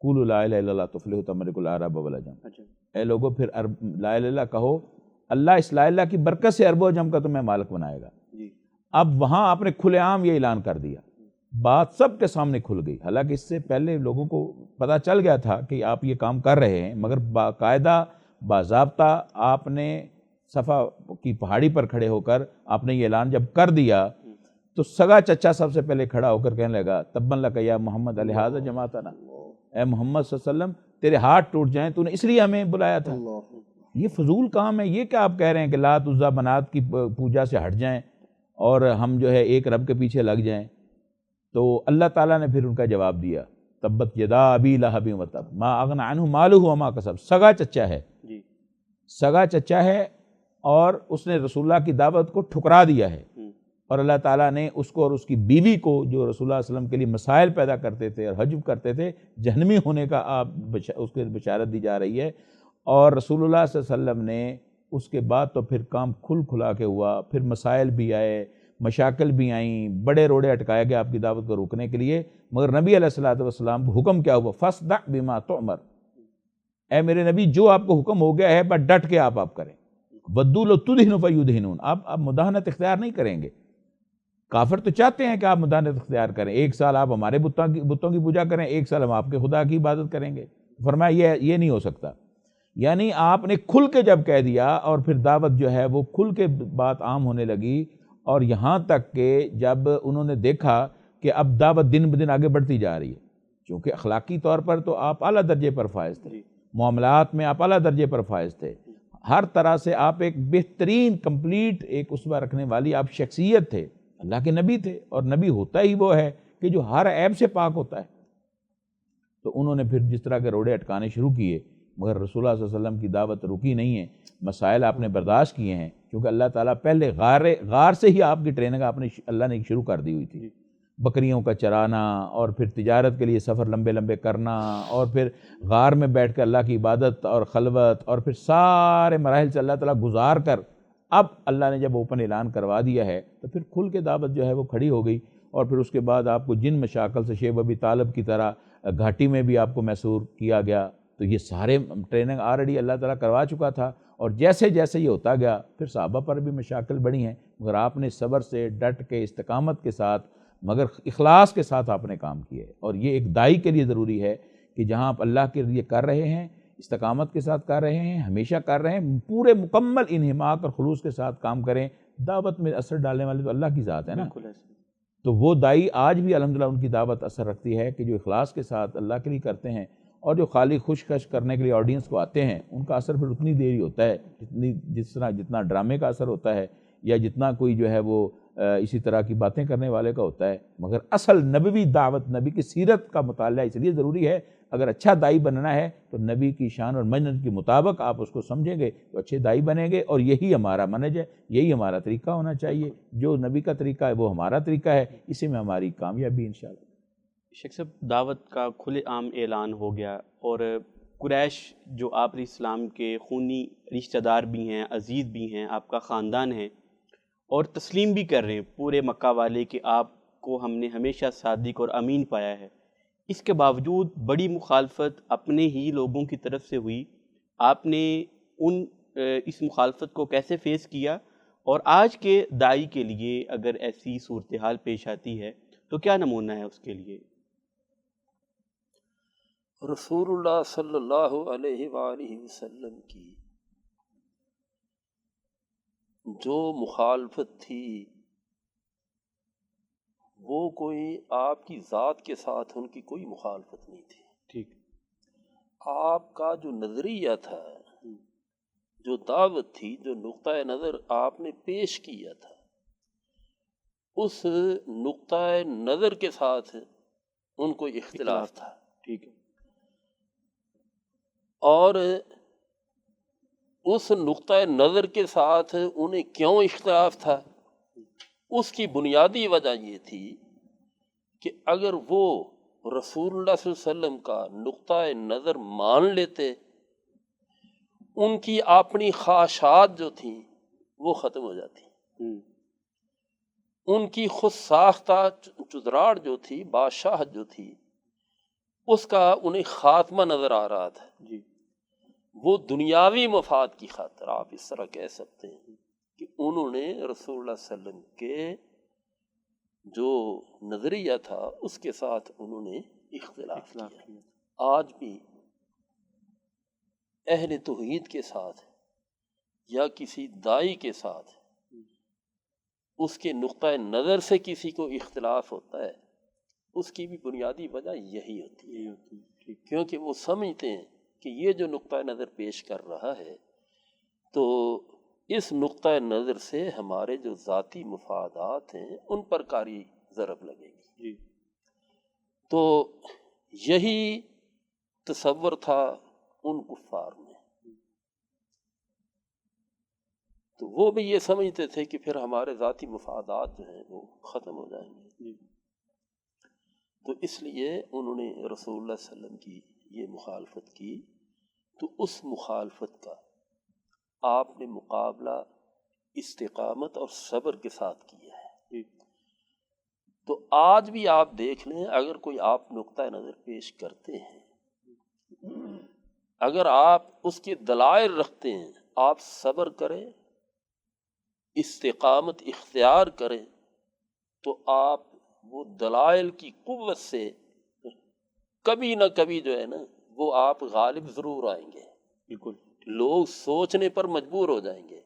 قولوا لا الہ الا اللہ تفلحوا تملکوا الاعراب والعجم. اے لوگوں پھر لا الہ الا اللہ کہو، اللہ اس لا الہ الا اللہ کی برکت سے عرب و عجم کا تمہیں مالک بنائے گا. اب وہاں آپ نے کھلے عام یہ اعلان کر دیا، بات سب کے سامنے کھل گئی. حالانکہ اس سے پہلے لوگوں کو پتہ چل گیا تھا کہ آپ یہ کام کر رہے ہیں، مگر باقاعدہ باضابطہ آپ نے صفا کی پہاڑی پر کھڑے ہو کر آپ نے یہ اعلان جب کر دیا تو سگا چچا سب سے پہلے کھڑا ہو کر کہنے لگا تبا لک یا محمد لہذا جماعتنا، اے محمد صلی اللہ علیہ وسلم تیرے ہاتھ ٹوٹ جائیں، تو نے اس لیے ہمیں بلایا تھا. یہ فضول کام ہے. یہ کیا آپ کہہ رہے ہیں کہ لات عزا منات کی پوجا سے ہٹ جائیں اور ہم جو ہے ایک رب کے پیچھے لگ جائیں؟ تو اللہ تعالیٰ نے پھر ان کا جواب دیا، تبت یدا ابی لہب وتب ما اغنی عنہ مالہ وما کسب. سگا چچا ہے، سگا چچا ہے، اور اس نے رسول اللہ کی دعوت کو ٹھکرا دیا ہے. اور اللہ تعالیٰ نے اس کو اور اس کی بیوی کو، جو رسول اللہ صلی اللہ علیہ وسلم کے لیے مسائل پیدا کرتے تھے اور حجب کرتے تھے، جہنمی ہونے کا اس کے بشارت دی جا رہی ہے. اور رسول اللہ صلی اللہ علیہ وسلم نے اس کے بعد تو پھر کام کھل کھلا کے ہوا. پھر مسائل بھی آئے، مشاکل بھی آئیں، بڑے روڑے اٹکائے گئے آپ کی دعوت کو روکنے کے لیے. مگر نبی علیہ السلام کو حکم کیا ہوا؟ فاصدع بما تؤمر، اے میرے نبی جو آپ کو حکم ہو گیا ہے بس ڈٹ کے آپ کریں. ودوا لو تدہنوا فیدہنون، آپ مداہنت اختیار نہیں کریں گے. کافر تو چاہتے ہیں کہ آپ مداہنت اختیار کریں، ایک سال آپ ہمارے بتوں کی پوجا کریں، ایک سال ہم آپ کے خدا کی عبادت کریں گے. فرمایا یہ نہیں ہو سکتا. یعنی آپ نے کھل کے جب کہہ دیا اور پھر دعوت جو ہے وہ کھل کے بات عام ہونے لگی. اور یہاں تک کہ جب انہوں نے دیکھا کہ اب دعوت دن بدن آگے بڑھتی جا رہی ہے، چونکہ اخلاقی طور پر تو آپ اعلیٰ درجے پر فائز تھے، معاملات میں آپ اعلیٰ درجے پر فائز تھے، ہر طرح سے آپ ایک بہترین کمپلیٹ ایک اسوہ رکھنے والی آپ شخصیت تھے، اللہ کے نبی تھے. اور نبی ہوتا ہی وہ ہے کہ جو ہر عیب سے پاک ہوتا ہے. تو انہوں نے پھر جس طرح کے روڑے اٹکانے شروع کیے، مگر رسول اللہ صلی اللہ علیہ وسلم کی دعوت رکی نہیں ہے. مسائل آپ نے برداشت کیے ہیں، کیونکہ اللہ تعالیٰ پہلے غار سے ہی آپ کی ٹریننگ اللہ نے شروع کر دی ہوئی تھی. بکریوں کا چرانا، اور پھر تجارت کے لیے سفر لمبے لمبے کرنا، اور پھر غار میں بیٹھ کر اللہ کی عبادت اور خلوت، اور پھر سارے مراحل سے اللہ تعالیٰ گزار کر اب اللہ نے جب اوپن اعلان کروا دیا ہے تو پھر کھل کے دعوت جو ہے وہ کھڑی ہو گئی. اور پھر اس کے بعد آپ کو جن مشاکل سے شیخ ابی طالب کی طرح گھاٹی میں بھی آپ کو محصور کیا گیا، تو یہ سارے ٹریننگ آلریڈی اللہ تعالیٰ کروا چکا تھا. اور جیسے جیسے یہ ہوتا گیا پھر صحابہ پر بھی مشاکل بڑی ہیں، مگر آپ نے صبر سے ڈٹ کے استقامت کے ساتھ مگر اخلاص کے ساتھ آپ نے کام کیے. اور یہ ایک دائی کے لیے ضروری ہے کہ جہاں آپ اللہ کے لیے کر رہے ہیں، استقامت کے ساتھ کر رہے ہیں، ہمیشہ کر رہے ہیں، پورے مکمل انہماک اور خلوص کے ساتھ کام کریں. دعوت میں اثر ڈالنے والے تو اللہ کی ذات ہے نا. تو وہ دائی آج بھی الحمدللہ ان کی دعوت اثر رکھتی ہے کہ جو اخلاص کے ساتھ اللہ کے لیے کرتے ہیں، اور جو خالی خوش خش کرنے کے لیے آڈینس کو آتے ہیں، ان کا اثر پھر اتنی دیر ہی ہوتا ہے جتنا ڈرامے کا اثر ہوتا ہے، یا جتنا کوئی جو ہے وہ اسی طرح کی باتیں کرنے والے کا ہوتا ہے. مگر اصل نبوی دعوت، نبی کی سیرت کا مطالعہ اس لیے ضروری ہے. اگر اچھا دائی بننا ہے تو نبی کی شان اور منہج کے مطابق آپ اس کو سمجھیں گے تو اچھے دائی بنیں گے. اور یہی ہمارا منہج ہے، یہی ہمارا طریقہ ہونا چاہیے. جو نبی کا طریقہ ہے وہ ہمارا طریقہ ہے، اسی میں ہماری کامیابی انشاءاللہ. شیخ صاحب، دعوت کا کھلے عام اعلان ہو گیا، اور قریش جو آپ علیہ السلام کے خونی رشتہ دار بھی ہیں، عزیز بھی ہیں، آپ کا خاندان ہے، اور تسلیم بھی کر رہے ہیں پورے مکہ والے کہ آپ کو ہم نے ہمیشہ صادق اور امین پایا ہے. اس کے باوجود بڑی مخالفت اپنے ہی لوگوں کی طرف سے ہوئی. آپ نے اس مخالفت کو کیسے فیس کیا؟ اور آج کے دائی کے لیے اگر ایسی صورتحال پیش آتی ہے تو کیا نمونہ ہے اس کے لیے؟ رسول اللہ صلی اللہ علیہ وآلہ وسلم کی جو مخالفت تھی وہ کوئی آپ کی ذات کے ساتھ ان کی کوئی مخالفت نہیں تھی. ٹھیک. آپ کا جو نظریہ تھا، جو دعوت تھی، جو نقطۂ نظر آپ نے پیش کیا تھا، اس نقطۂ نظر کے ساتھ ان کو اختلاف تھا. ٹھیک ہے. اور اس نقطۂ نظر کے ساتھ انہیں کیوں اختلاف تھا؟ اس کی بنیادی وجہ یہ تھی کہ اگر وہ رسول اللہ صلی اللہ علیہ وسلم کا نقطۂ نظر مان لیتے، ان کی اپنی خواہشات جو تھیں وہ ختم ہو جاتی، ان کی خود ساختہ چدراڑ جو تھی، بادشاہت جو تھی، اس کا انہیں خاتمہ نظر آ رہا تھا. جی. وہ دنیاوی مفاد کی خاطر آپ اس طرح کہہ سکتے ہیں کہ انہوں نے رسول اللہ صلی اللہ علیہ وسلم کے جو نظریہ تھا اس کے ساتھ انہوں نے اختلاف کیا. آج بھی اہل توحید کے ساتھ یا کسی دائی کے ساتھ اس کے نقطۂ نظر سے کسی کو اختلاف ہوتا ہے، اس کی بھی بنیادی وجہ یہی ہوتی ہے، کیونکہ وہ سمجھتے ہیں کہ یہ جو نقطۂ نظر پیش کر رہا ہے تو اس نقطۂ نظر سے ہمارے جو ذاتی مفادات ہیں ان پر کاری ضرب لگے گی. تو یہی تصور تھا ان کفار میں. تو وہ بھی یہ سمجھتے تھے کہ پھر ہمارے ذاتی مفادات جو ہیں وہ ختم ہو جائیں گے. تو اس لیے انہوں نے رسول اللہ صلی اللہ علیہ وسلم کی یہ مخالفت کی. تو اس مخالفت کا آپ نے مقابلہ استقامت اور صبر کے ساتھ کیا ہے. تو آج بھی آپ دیکھ لیں، اگر کوئی آپ نقطۂ نظر پیش کرتے ہیں، اگر آپ اس کے دلائل رکھتے ہیں، آپ صبر کریں، استقامت اختیار کریں، تو آپ وہ دلائل کی قوت سے کبھی نہ کبھی جو ہے نا وہ آپ غالب ضرور آئیں گے. بالکل. لوگ سوچنے پر مجبور ہو جائیں گے.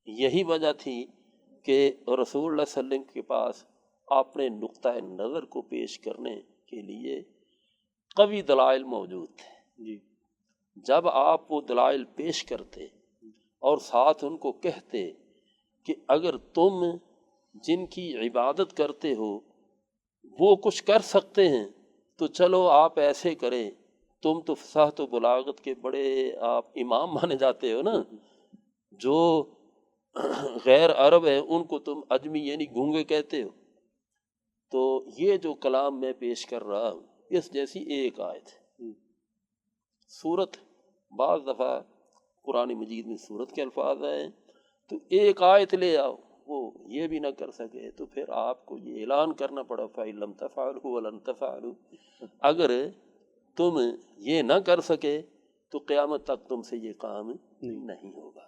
یہی وجہ تھی کہ رسول اللہ صلی اللہ علیہ وسلم کے پاس اپنے نقطۂ نظر کو پیش کرنے کے لیے قوی دلائل موجود تھے. جب آپ وہ دلائل پیش کرتے اور ساتھ ان کو کہتے کہ اگر تم جن کی عبادت کرتے ہو وہ کچھ کر سکتے ہیں تو چلو آپ ایسے کریں، تم تو فصاحت و بلاغت کے بڑے آپ امام مانے جاتے ہو نا، جو غیر عرب ہیں ان کو تم عجمی یعنی گونگے کہتے ہو، تو یہ جو کلام میں پیش کر رہا ہوں اس جیسی ایک آیت ہے. سورت بعض دفعہ قرآن مجید میں سورت کے الفاظ آئے تو ایک آیت لے آؤ، وہ یہ بھی نہ کر سکے تو پھر آپ کو یہ اعلان کرنا پڑا فَإِن لَمْ تَفْعَلُوا وَلَن تَفْعَلُوا، اگر تم یہ نہ کر سکے تو قیامت تک تم سے یہ کام نہیں ہوگا.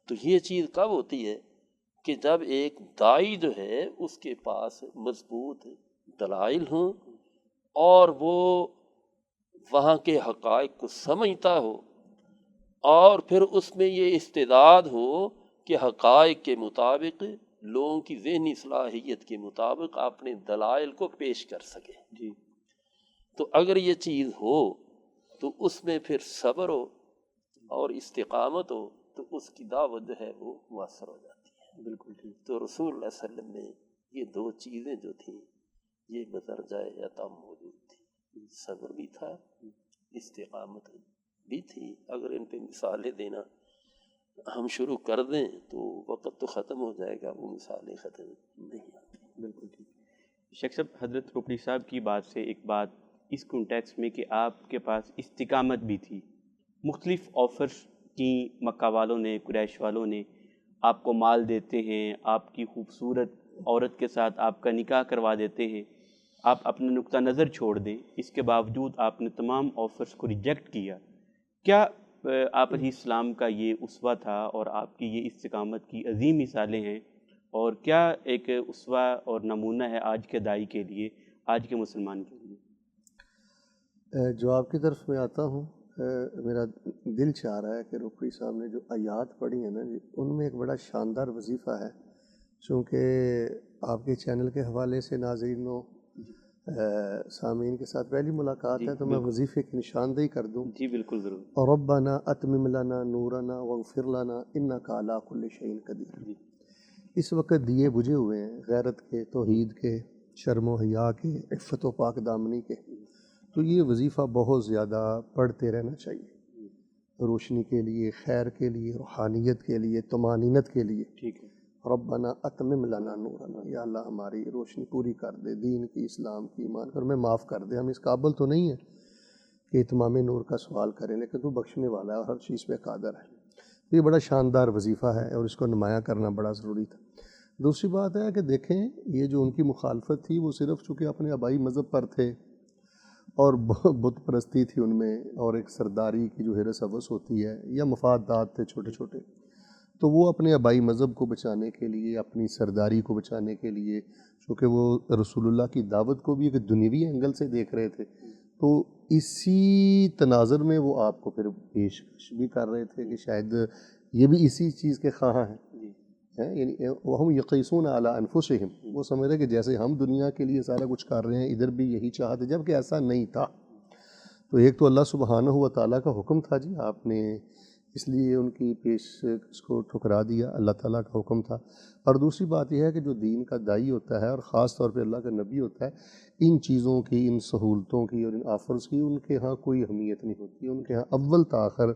تو یہ چیز کب ہوتی ہے کہ جب ایک دائی جو ہے اس کے پاس مضبوط دلائل ہوں اور وہ وہاں کے حقائق کو سمجھتا ہو اور پھر اس میں یہ استعداد ہو کہ حقائق کے مطابق لوگوں کی ذہنی صلاحیت کے مطابق اپنے دلائل کو پیش کر سکے. تو اگر یہ چیز ہو تو اس میں پھر صبر ہو اور استقامت ہو تو اس کی دعوت جو ہے وہ مؤثر ہو جاتی ہے. بالکل ٹھیک. تو رسول اللہ صلی اللہ علیہ وسلم میں یہ دو چیزیں جو تھیں یہ بدرجۂ عطا موجود تھی، صبر بھی تھا، استقامت بھی تھی. اگر ان پہ مثالیں دینا ہم شروع کر دیں تو وقت تو ختم ہو جائے گا، وہ مثالیں ختم نہیں آتی. بالکل ٹھیک. شیخ صاحب، حضرت روکڑی صاحب کی بات سے ایک بات اس کانٹیکس میں کہ آپ کے پاس استقامت بھی تھی، مختلف آفرز کی مکہ والوں نے، قریش والوں نے، آپ کو مال دیتے ہیں، آپ کی خوبصورت عورت کے ساتھ آپ کا نکاح کروا دیتے ہیں، آپ اپنا نقطہ نظر چھوڑ دیں، اس کے باوجود آپ نے تمام آفرز کو ریجیکٹ کیا. کیا آپ علیہ السلام کا یہ اسوہ تھا اور آپ کی یہ استقامت کی عظیم مثالیں ہیں، اور کیا ایک اسوہ اور نمونہ ہے آج کے دائی کے لیے، آج کے مسلمان کے لیے؟ جواب کی طرف میں آتا ہوں. میرا دل چاہ رہا ہے کہ روکڑی صاحب نے جو آیات پڑھی ہیں نا جی، ان میں ایک بڑا شاندار وظیفہ ہے. چونکہ آپ کے چینل کے حوالے سے ناظرین و سامعین کے ساتھ پہلی ملاقات ہے تو میں وظیفے کی نشاندہی کر دوں. جی بالکل ضرور. ربنا اتمم لنا نورنا واغفر لنا انک علی کل شیء قدیر. اس وقت دیے بجھے ہوئے ہیں غیرت کے، توحید کے، شرم و حیا کے، عفت و پاک دامنی کے، تو یہ وظیفہ بہت زیادہ پڑھتے رہنا چاہیے، روشنی کے لیے، خیر کے لیے، روحانیت کے لیے، طمانینت کے لیے۔ ٹھیک ہے، ربنا اتمم لنا نورنا، یا اللہ ہماری روشنی پوری کر دے، دین کی، اسلام کی، ایمان کر، ہمیں معاف کر دے۔ ہم اس قابل تو نہیں ہیں کہ اتمام نور کا سوال کریں، لیکن تو بخشنے والا ہے اور ہر چیز پہ قادر ہے۔ یہ بڑا شاندار وظیفہ ہے اور اس کو نمایاں کرنا بڑا ضروری تھا۔ دوسری بات ہے کہ دیکھیں یہ جو ان کی مخالفت تھی وہ صرف چونکہ اپنے آبائی مذہب پر تھے اور بت پرستی تھی ان میں، اور ایک سرداری کی جو حرص حوث ہوتی ہے، یا مفادات تھے چھوٹے چھوٹے، تو وہ اپنے آبائی مذہب کو بچانے کے لیے، اپنی سرداری کو بچانے کے لیے، چونکہ وہ رسول اللہ کی دعوت کو بھی ایک دنیوی اینگل سے دیکھ رہے تھے، تو اسی تناظر میں وہ آپ کو پھر پیشکش بھی کر رہے تھے کہ شاید یہ بھی اسی چیز کے خواہاں ہیں، یعنی وہم یقیسون علی انفسہم، وہ سمجھ رہے کہ جیسے ہم دنیا کے لیے سارا کچھ کر رہے ہیں ادھر بھی یہی چاہت ہے، جبکہ ایسا نہیں تھا۔ تو ایک تو اللہ سبحانہ و تعالیٰ کا حکم تھا جی، آپ نے اس لیے ان کی اس کو ٹھکرا دیا، اللہ تعالیٰ کا حکم تھا۔ اور دوسری بات یہ ہے کہ جو دین کا داعی ہوتا ہے اور خاص طور پہ اللہ کا نبی ہوتا ہے، ان چیزوں کی، ان سہولتوں کی اور ان آفرز کی ان کے ہاں کوئی اہمیت نہیں ہوتی، ان کے ہاں اول تاخر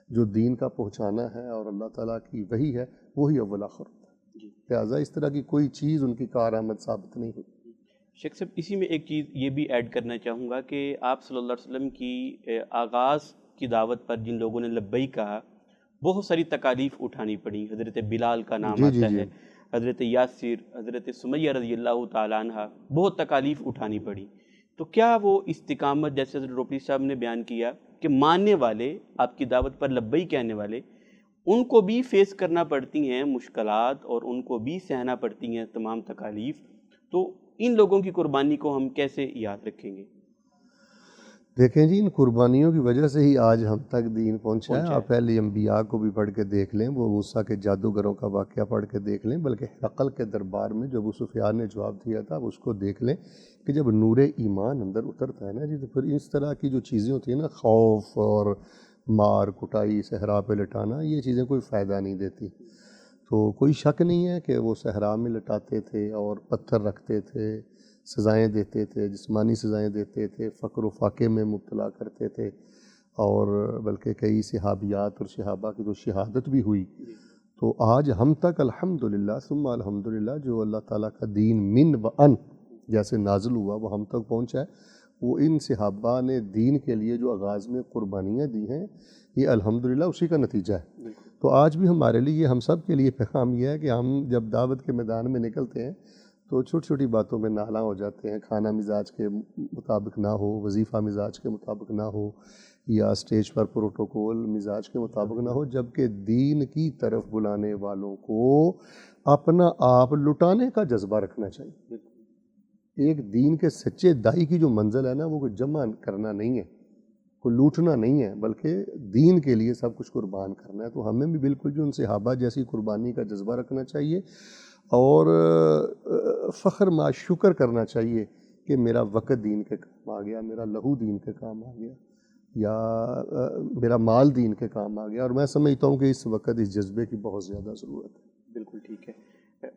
جو دین کا پہنچانا ہے اور اللہ تعالیٰ کی وحی ہے وہی اول آخر ہوتا ہے، لہٰذا اس طرح کی کوئی چیز ان کی کارآمد ثابت نہیں ہوتی۔ شیخ صاحب اسی میں ایک چیز یہ بھی ایڈ کرنا چاہوں گا کہ آپ صلی اللہ علیہ وسلم کی آغاز کی دعوت پر جن لوگوں نے لبیک کہا بہت ساری تکالیف اٹھانی پڑی۔ حضرت بلال کا نام آتا ہے، حضرت یاسر، حضرت سمیہ رضی اللہ تعالیٰ عنہ، بہت تکالیف اٹھانی پڑی۔ تو کیا وہ استقامت جیسے حضرت روپی صاحب نے بیان کیا کہ ماننے والے، آپ کی دعوت پر لبیک کہنے والے، ان کو بھی فیس کرنا پڑتی ہیں مشکلات اور ان کو بھی سہنا پڑتی ہیں تمام تکالیف، تو ان لوگوں کی قربانی کو ہم کیسے یاد رکھیں گے؟ دیکھیں جی، ان قربانیوں کی وجہ سے ہی آج ہم تک دین پہنچا ہے۔ آپ پہلے انبیاء کو بھی پڑھ کے دیکھ لیں، وہ موسیٰ کے جادوگروں کا واقعہ پڑھ کے دیکھ لیں، بلکہ ہرقل کے دربار میں جو ابو سفیان نے جواب دیا تھا اس کو دیکھ لیں کہ جب نور ایمان اندر اترتا ہے نا جی، تو پھر اس طرح کی جو چیزیں ہوتی ہیں نا، خوف اور مار کٹائی، صحرا پہ لٹانا، یہ چیزیں کوئی فائدہ نہیں دیتی۔ تو کوئی شک نہیں ہے کہ وہ صحرا میں لٹاتے تھے اور پتھر رکھتے تھے، سزائیں دیتے تھے، جسمانی سزائیں دیتے تھے، فقر و فاقے میں مبتلا کرتے تھے، اور بلکہ کئی صحابیات اور صحابہ کی تو شہادت بھی ہوئی۔ تو آج ہم تک الحمدللہ ثم الحمدللہ جو اللہ تعالیٰ کا دین من و ان جیسے نازل ہوا وہ ہم تک پہنچا ہے، وہ ان صحابہ نے دین کے لیے جو آغاز میں قربانیاں دی ہیں، یہ الحمدللہ اسی کا نتیجہ ہے۔ تو آج بھی ہمارے لیے، ہم سب کے لیے پیغام یہ ہے کہ ہم جب دعوت کے میدان میں نکلتے ہیں تو چھوٹی چھوٹی باتوں میں نالاں ہو جاتے ہیں، کھانا مزاج کے مطابق نہ ہو، وظیفہ مزاج کے مطابق نہ ہو، یا اسٹیج پر پروٹوکول مزاج کے مطابق نہ ہو، جبکہ دین کی طرف بلانے والوں کو اپنا آپ لٹانے کا جذبہ رکھنا چاہیے۔ ایک دین کے سچے داعی کی جو منزل ہے نا، وہ کوئی جمع کرنا نہیں ہے، کوئی لوٹنا نہیں ہے، بلکہ دین کے لیے سب کچھ قربان کرنا ہے۔ تو ہمیں بھی بالکل جو ان صحابہ جیسی قربانی کا جذبہ رکھنا چاہیے، اور فخر ما شکر کرنا چاہیے کہ میرا وقت دین کے کام آ گیا، میرا لہو دین کے کام آ گیا، یا میرا مال دین کے کام آ گیا، اور میں سمجھتا ہوں کہ اس وقت اس جذبے کی بہت زیادہ ضرورت ہے۔ بالکل ٹھیک ہے۔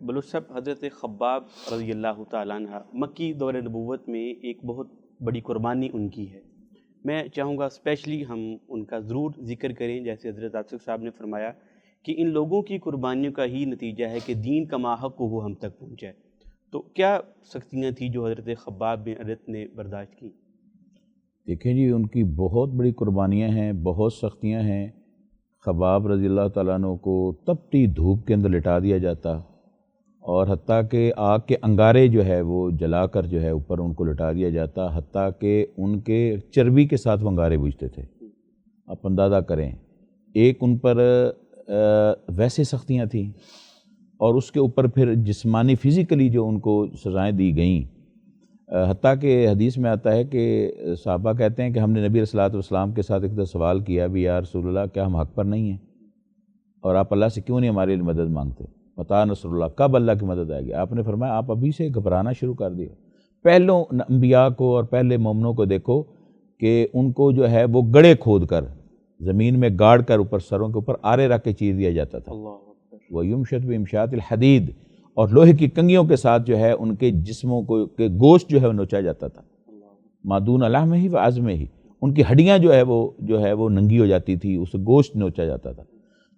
بلوچ صاحب، حضرت خباب رضی اللہ تعالیٰ عنہ مکی دور نبوت میں ایک بہت بڑی قربانی ان کی ہے، میں چاہوں گا اسپیشلی ہم ان کا ضرور ذکر کریں، جیسے حضرت عاصف صاحب نے فرمایا کہ ان لوگوں کی قربانیوں کا ہی نتیجہ ہے کہ دین کا ماحق وہ ہم تک پہنچا ہے۔ تو کیا سختیاں تھیں جو حضرت خباب بن ارت نے برداشت کی؟ دیکھیں جی، ان کی بہت بڑی قربانیاں ہیں، بہت سختیاں ہیں۔ خباب رضی اللہ تعالیٰ عنہ کو تپتی دھوپ کے اندر لٹا دیا جاتا، اور حتیٰ کہ آگ کے انگارے جو ہے وہ جلا کر جو ہے اوپر ان کو لٹا دیا جاتا، حتیٰ کہ ان کے چربی کے ساتھ وہ انگارے بوجھتے تھے۔ آپ اندازہ کریں، ایک ان پر ویسے سختیاں تھیں، اور اس کے اوپر پھر جسمانی فزیکلی جو ان کو سزائیں دی گئیں، حتیٰ کہ حدیث میں آتا ہے کہ صحابہ کہتے ہیں کہ ہم نے نبی صلی اللہ علیہ وسلم کے ساتھ ایک دفعہ سوال کیا بھی، یا رسول اللہ کیا ہم حق پر نہیں ہیں، اور آپ اللہ سے کیوں نہیں ہمارے لیے مدد مانگتے؟ متى نصر اللہ، کب اللہ کی مدد آئے گی؟ آپ نے فرمایا آپ ابھی سے گھبرانا شروع کر دیا۔ پہلوں انبیاء کو اور پہلے مومنوں کو دیکھو کہ ان کو جو ہے وہ گڑھے کھود کر زمین میں گاڑ کر اوپر سروں کے اوپر آرے رکھ کے چیر دیا جاتا تھا، اللہ اکبر۔ وَيُمْشَطُ بِإِمْشَاطِ الْحَدِيدِ، اور لوہے کی کنگھیوں کے ساتھ جو ہے ان کے جسموں کو کے گوشت جو ہے وہ نوچا جاتا تھا، مادون لحمہ و عظمہ، ان کی ہڈیاں جو ہے وہ ننگی ہو جاتی تھی، اسے گوشت نوچا جاتا تھا۔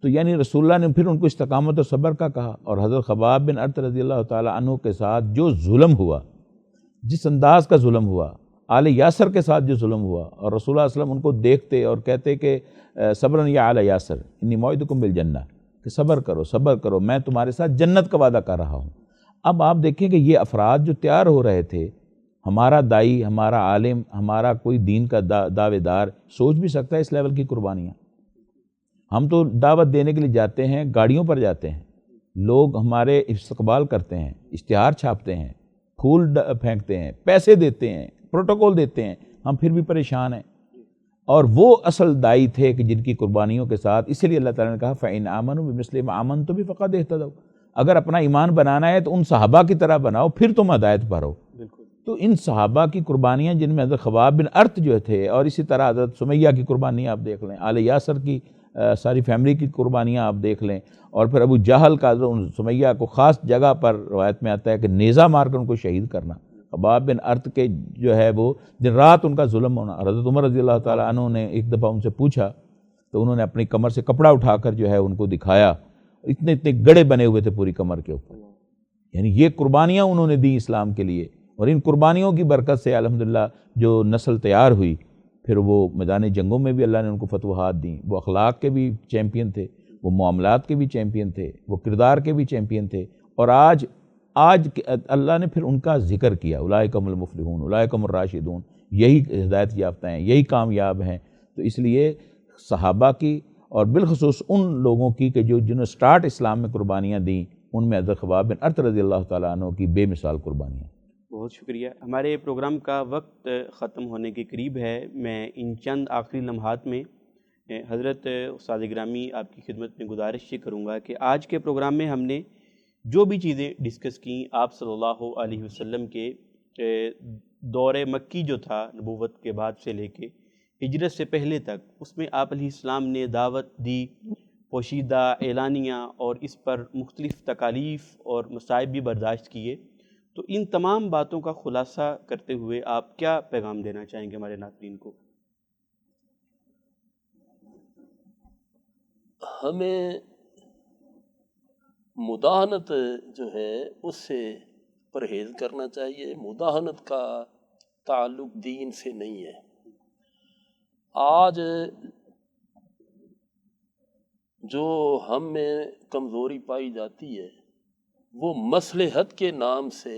تو یعنی رسول اللہ نے پھر ان کو استقامت اور صبر کا کہا، اور حضرت خباب بن ارت رضی اللہ تعالیٰ عنہ کے ساتھ جو ظلم ہوا، جس انداز کا ظلم ہوا، آل یاسر کے ساتھ جو ظلم ہوا، اور رسول اللہ علیہ وسلم ان کو دیکھتے اور کہتے کہ صبرن یا آل یاسر انی موعدکم بالجنہ، کہ صبر کرو میں تمہارے ساتھ جنت کا وعدہ کر رہا ہوں۔ اب آپ دیکھیں کہ یہ افراد جو تیار ہو رہے تھے، ہمارا دائی، ہمارا عالم، ہمارا کوئی دین کا دعوے دار سوچ بھی سکتا ہے اس لیول کی قربانیاں؟ ہم تو دعوت دینے کے لیے جاتے ہیں، گاڑیوں پر جاتے ہیں، لوگ ہمارے استقبال کرتے ہیں، اشتہار چھاپتے ہیں، پھول پھینکتے ہیں، پیسے دیتے ہیں، پروٹوکول دیتے ہیں، ہم پھر بھی پریشان ہیں۔ اور وہ اصل دائی تھے کہ جن کی قربانیوں کے ساتھ، اسی لیے اللہ تعالیٰ نے کہا فَإِنْ آمَنُوا بِمِثْلِ مَا آمَنْتُم بِهِ فَقَدِ اهْتَدَوْا، اگر اپنا ایمان بنانا ہے تو ان صحابہ کی طرح بناؤ، پھر تم ہدایت پر ہو۔ تو ان صحابہ کی قربانیاں، جن میں حضرت خباب بن ارت جو تھے، اور اسی طرح حضرت سمیہ کی قربانی آپ دیکھ لیں، آل یاسر کی ساری فیملی کی قربانیاں آپ دیکھ لیں، اور پھر ابو جہل کا حضرت سمیہ کو خاص جگہ پر روایت میں آتا ہے کہ نیزہ مار کر ان کو شہید کرنا۔ خباب بن ارت کے جو ہے وہ دن رات ان کا ظلم ہونا۔ حضرت عمر رضی اللہ تعالیٰ عنہ نے ایک دفعہ ان سے پوچھا تو انہوں نے اپنی کمر سے کپڑا اٹھا کر جو ہے ان کو دکھایا، اتنے گڑے بنے ہوئے تھے پوری کمر کے اوپر۔ یعنی یہ قربانیاں انہوں نے دی اسلام کے لیے، اور ان قربانیوں کی برکت سے الحمدللہ جو نسل تیار ہوئی، پھر وہ میدان جنگوں میں بھی اللہ نے ان کو فتوحات دیں، وہ اخلاق کے بھی چیمپئن تھے، وہ معاملات کے بھی چیمپئن تھے، وہ کردار کے بھی چیمپئن تھے، اور آج اللہ نے پھر ان کا ذکر کیا، اولئک هم المفلحون اولئک هم الراشدون، یہی ہدایت یافتہ ہیں، یہی کامیاب ہیں۔ تو اس لیے صحابہ کی، اور بالخصوص ان لوگوں کی کہ جنہوں نے سٹارٹ اسلام میں قربانیاں دیں، ان میں حضرت خباب بن ارت رضی اللہ تعالیٰ عنہ کی بے مثال قربانیاں۔ بہت شکریہ۔ ہمارے پروگرام کا وقت ختم ہونے کے قریب ہے۔ میں ان چند آخری لمحات میں حضرت استاد گرامی آپ کی خدمت میں گزارش یہ کروں گا کہ آج کے پروگرام میں ہم نے جو بھی چیزیں ڈسکس کیں، آپ صلی اللہ علیہ وسلم کے دور مکی جو تھا نبوت کے بعد سے لے کے ہجرت سے پہلے تک، اس میں آپ علیہ السلام نے دعوت دی، پوشیدہ اعلانیہ، اور اس پر مختلف تکالیف اور مصائب بھی برداشت کیے۔ تو ان تمام باتوں کا خلاصہ کرتے ہوئے آپ کیا پیغام دینا چاہیں گے ہمارے ناظرین کو؟ ہمیں مداہنت جو ہے اس سے پرہیز کرنا چاہیے۔ مداہنت کا تعلق دین سے نہیں ہے۔ آج جو ہم میں کمزوری پائی جاتی ہے، وہ مصلحت کے نام سے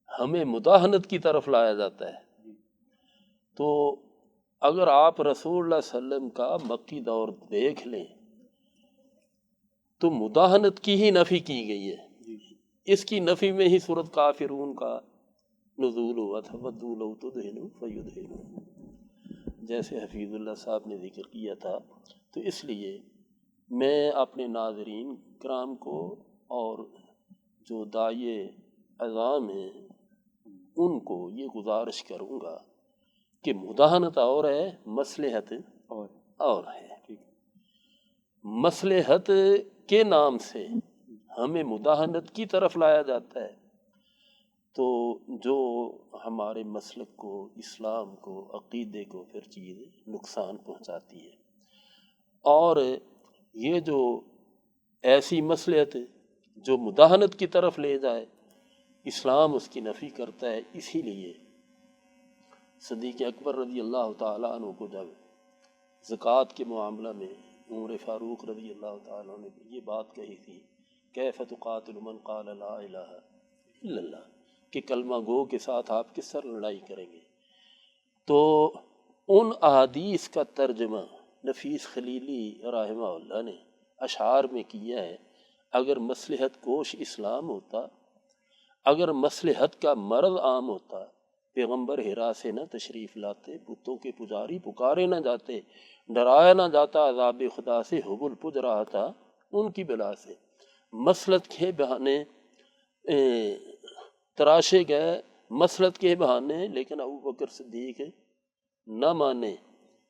ہمیں مداہنت کی طرف لایا جاتا ہے۔ تو اگر آپ رسول اللہ صلی اللہ علیہ وسلم کا مکی دور دیکھ لیں تو مداہنت کی ہی نفی کی گئی ہے۔ اس کی نفی میں ہی سورۃ کافرون کا نزول ہوا تھا، وَدُّوا لَوْ تُدْہِنُ فَيُدْہِنُونَ، جیسے حفیظ اللہ صاحب نے ذکر کیا تھا۔ تو اس لیے میں اپنے ناظرین کرام کو اور جو داعی عظام ہیں ان کو یہ گزارش کروں گا کہ مداہنت اور ہے، مصلحت اور ہے۔ مصلحت کے نام سے ہمیں مداہنت کی طرف لایا جاتا ہے، تو جو ہمارے مسلک کو، اسلام کو، عقیدے کو پھر چیز نقصان پہنچاتی ہے۔ اور یہ جو ایسی مصلحت جو مداہنت کی طرف لے جائے، اسلام اس کی نفی کرتا ہے۔ اسی لیے صدیق اکبر رضی اللہ تعالیٰ عنہ کو جب زکوٰۃ کے معاملہ میں عمر فاروق رضی اللہ تعالیٰ عنہ نے یہ بات کہی تھی، کیف تقاتل من قال لا الہ الا اللہ، کہ کلمہ گو کے ساتھ آپ کس طرح لڑائی کریں گے؟ تو ان احادیث کا ترجمہ نفیس خلیلی رحمہ اللہ نے اشعار میں کیا ہے۔ اگر مصلحت کوش اسلام ہوتا، اگر مصلحت کا مرض عام ہوتا، پیغمبر ہرا سے نہ تشریف لاتے، بتوں کے پجاری پکارے نہ جاتے، ڈرایا نہ جاتا عذاب خدا سے، حبل پج رہا تھا ان کی بلا سے۔ مصلحت کے بہانے تراشے گئے، مصلحت کے بہانے، لیکن ابو بکر صدیق نہ مانے،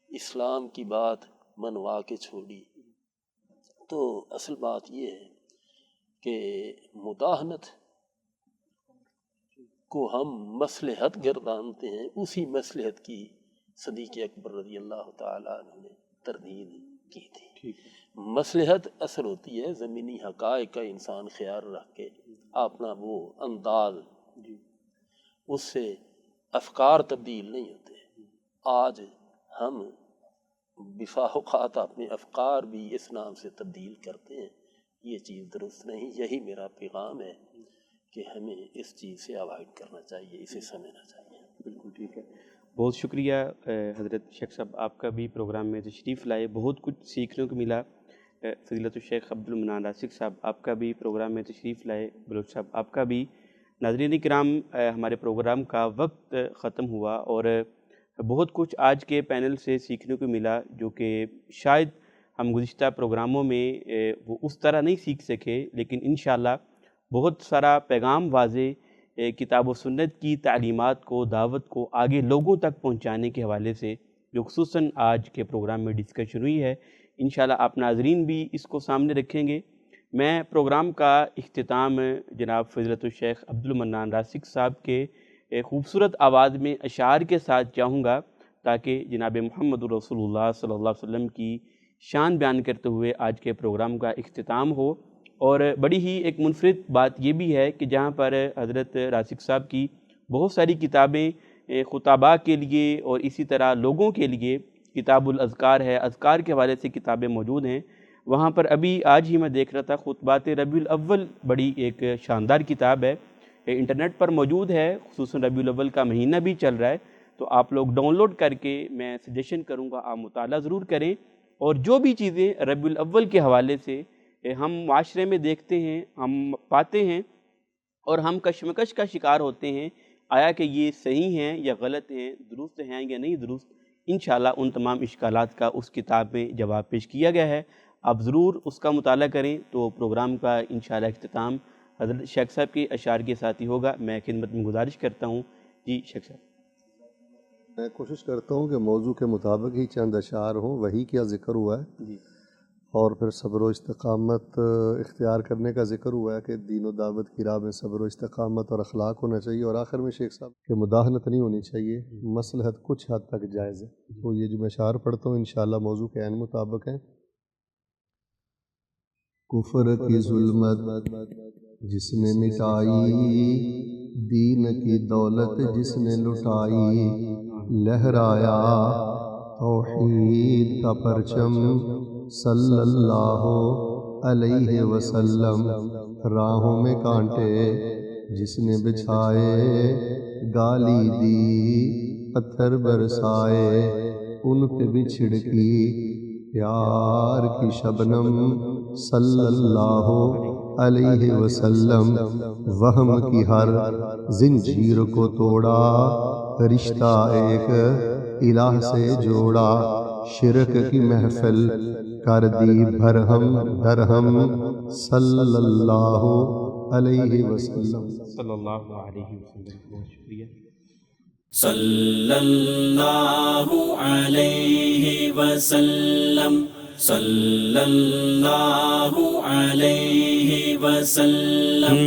اسلام کی بات منوا کے چھوڑی۔ تو اصل بات یہ ہے کہ مداہنت کو ہم مصلحت گردانتے ہیں، اسی مصلحت کی صدیق اکبر رضی اللہ تعالیٰ عنہ نے تردید کی تھی۔ مصلحت اصل ہوتی ہے زمینی حقائق کا انسان خیال رکھ کے اپنا وہ انداز، اس سے افکار تبدیل نہیں ہوتے۔ آج ہم بسا اوقات اپنے افکار بھی اس نام سے تبدیل کرتے ہیں، یہ چیز درست نہیں۔ یہی میرا پیغام ہے کہ ہمیں اس چیز سے اوائڈ کرنا چاہیے، اسے سمجھنا چاہیے۔ بالکل ٹھیک ہے، بہت شکریہ حضرت شیخ صاحب، آپ کا بھی پروگرام میں تشریف لائے، بہت کچھ سیکھنے کو ملا۔ فضیلت الشیخ عبدالمنان راسک صاحب، آپ کا بھی پروگرام میں تشریف لائے، بلوچ صاحب آپ کا بھی۔ ناظرین کرام، ہمارے پروگرام کا وقت ختم ہوا اور بہت کچھ آج کے پینل سے سیکھنے کو ملا، جو کہ شاید ہم گزشتہ پروگراموں میں وہ اس طرح نہیں سیکھ سکے، لیکن انشاءاللہ بہت سارا پیغام واضح کتاب و سنت کی تعلیمات کو، دعوت کو آگے لوگوں تک پہنچانے کے حوالے سے جو خصوصاً آج کے پروگرام میں ڈسکشن ہوئی ہے، انشاءاللہ آپ ناظرین بھی اس کو سامنے رکھیں گے۔ میں پروگرام کا اختتام جناب فضیلت الشیخ عبدالمنان راسک صاحب کے خوبصورت آواز میں اشعار کے ساتھ چاہوں گا، تاکہ جناب محمد رسول اللہ صلی اللہ علیہ وسلم کی شان بیان کرتے ہوئے آج کے پروگرام کا اختتام ہو۔ اور بڑی ہی ایک منفرد بات یہ بھی ہے کہ جہاں پر حضرت راسک صاحب کی بہت ساری کتابیں خطباء کے لیے اور اسی طرح لوگوں کے لیے، کتاب الاذکار ہے، اذکار کے حوالے سے کتابیں موجود ہیں، وہاں پر ابھی آج ہی میں دیکھ رہا تھا خطبات ربیع الاول، بڑی ایک شاندار کتاب ہے، انٹرنیٹ پر موجود ہے، خصوصاً ربیع الاول کا مہینہ بھی چل رہا ہے، تو آپ لوگ ڈاؤن لوڈ کر کے، میں سجیشن کروں گا آپ مطالعہ ضرور کریں۔ اور جو بھی چیزیں ربیع الاول کے حوالے سے ہم معاشرے میں دیکھتے ہیں، ہم پاتے ہیں اور ہم کشمکش کا شکار ہوتے ہیں، آیا کہ یہ صحیح ہیں یا غلط ہیں، درست ہیں یا نہیں درست، انشاءاللہ ان تمام اشکالات کا اس کتاب میں جواب پیش کیا گیا ہے۔ آپ ضرور اس کا مطالعہ کریں تو پروگرام کا انشاءاللہ اختتام حضرت شیخ صاحب کے اشعار کے ساتھ ہی ہوگا۔ میں خدمت میں گزارش کرتا ہوں، جی شیخ صاحب۔ میں کوشش کرتا ہوں کہ موضوع کے مطابق ہی چند اشعار ہوں، وہی کیا ذکر ہوا ہے، جی، اور پھر صبر و استقامت اختیار کرنے کا ذکر ہوا ہے کہ دین و دعوت کی راہ میں صبر و استقامت اور اخلاق ہونا چاہیے، اور آخر میں شیخ صاحب کہ مداہنت نہیں ہونی چاہیے، مصلحت کچھ حد تک جائز ہے۔ تو یہ جو میں اشعار پڑھتا ہوں انشاءاللہ موضوع کے عین مطابق ہیں۔ کفر کی ظلمت جس نے مٹائی، دین کی دولت جس نے لٹائی، لہرایا توحید کا پرچم صلی اللہ علیہ وسلم، راہوں میں کانٹے جس نے بچھائے، گالی دی پتھر برسائے، ان پہ بھی چھڑکی پیار کی شبنم صلی اللہ علیہ وسلم، وہم کی ہر زنجیر کو توڑا، رشتہ ایک الہ سے جوڑا، شرک کی محفل کر دی بھرہم درہم صلی اللہ علیہ وسلم۔ صلی اللہ علیہ وسلم، بہت شکریہ۔ صلی اللہ علیہ وسلم، صلی اللہ علیہ وسلم۔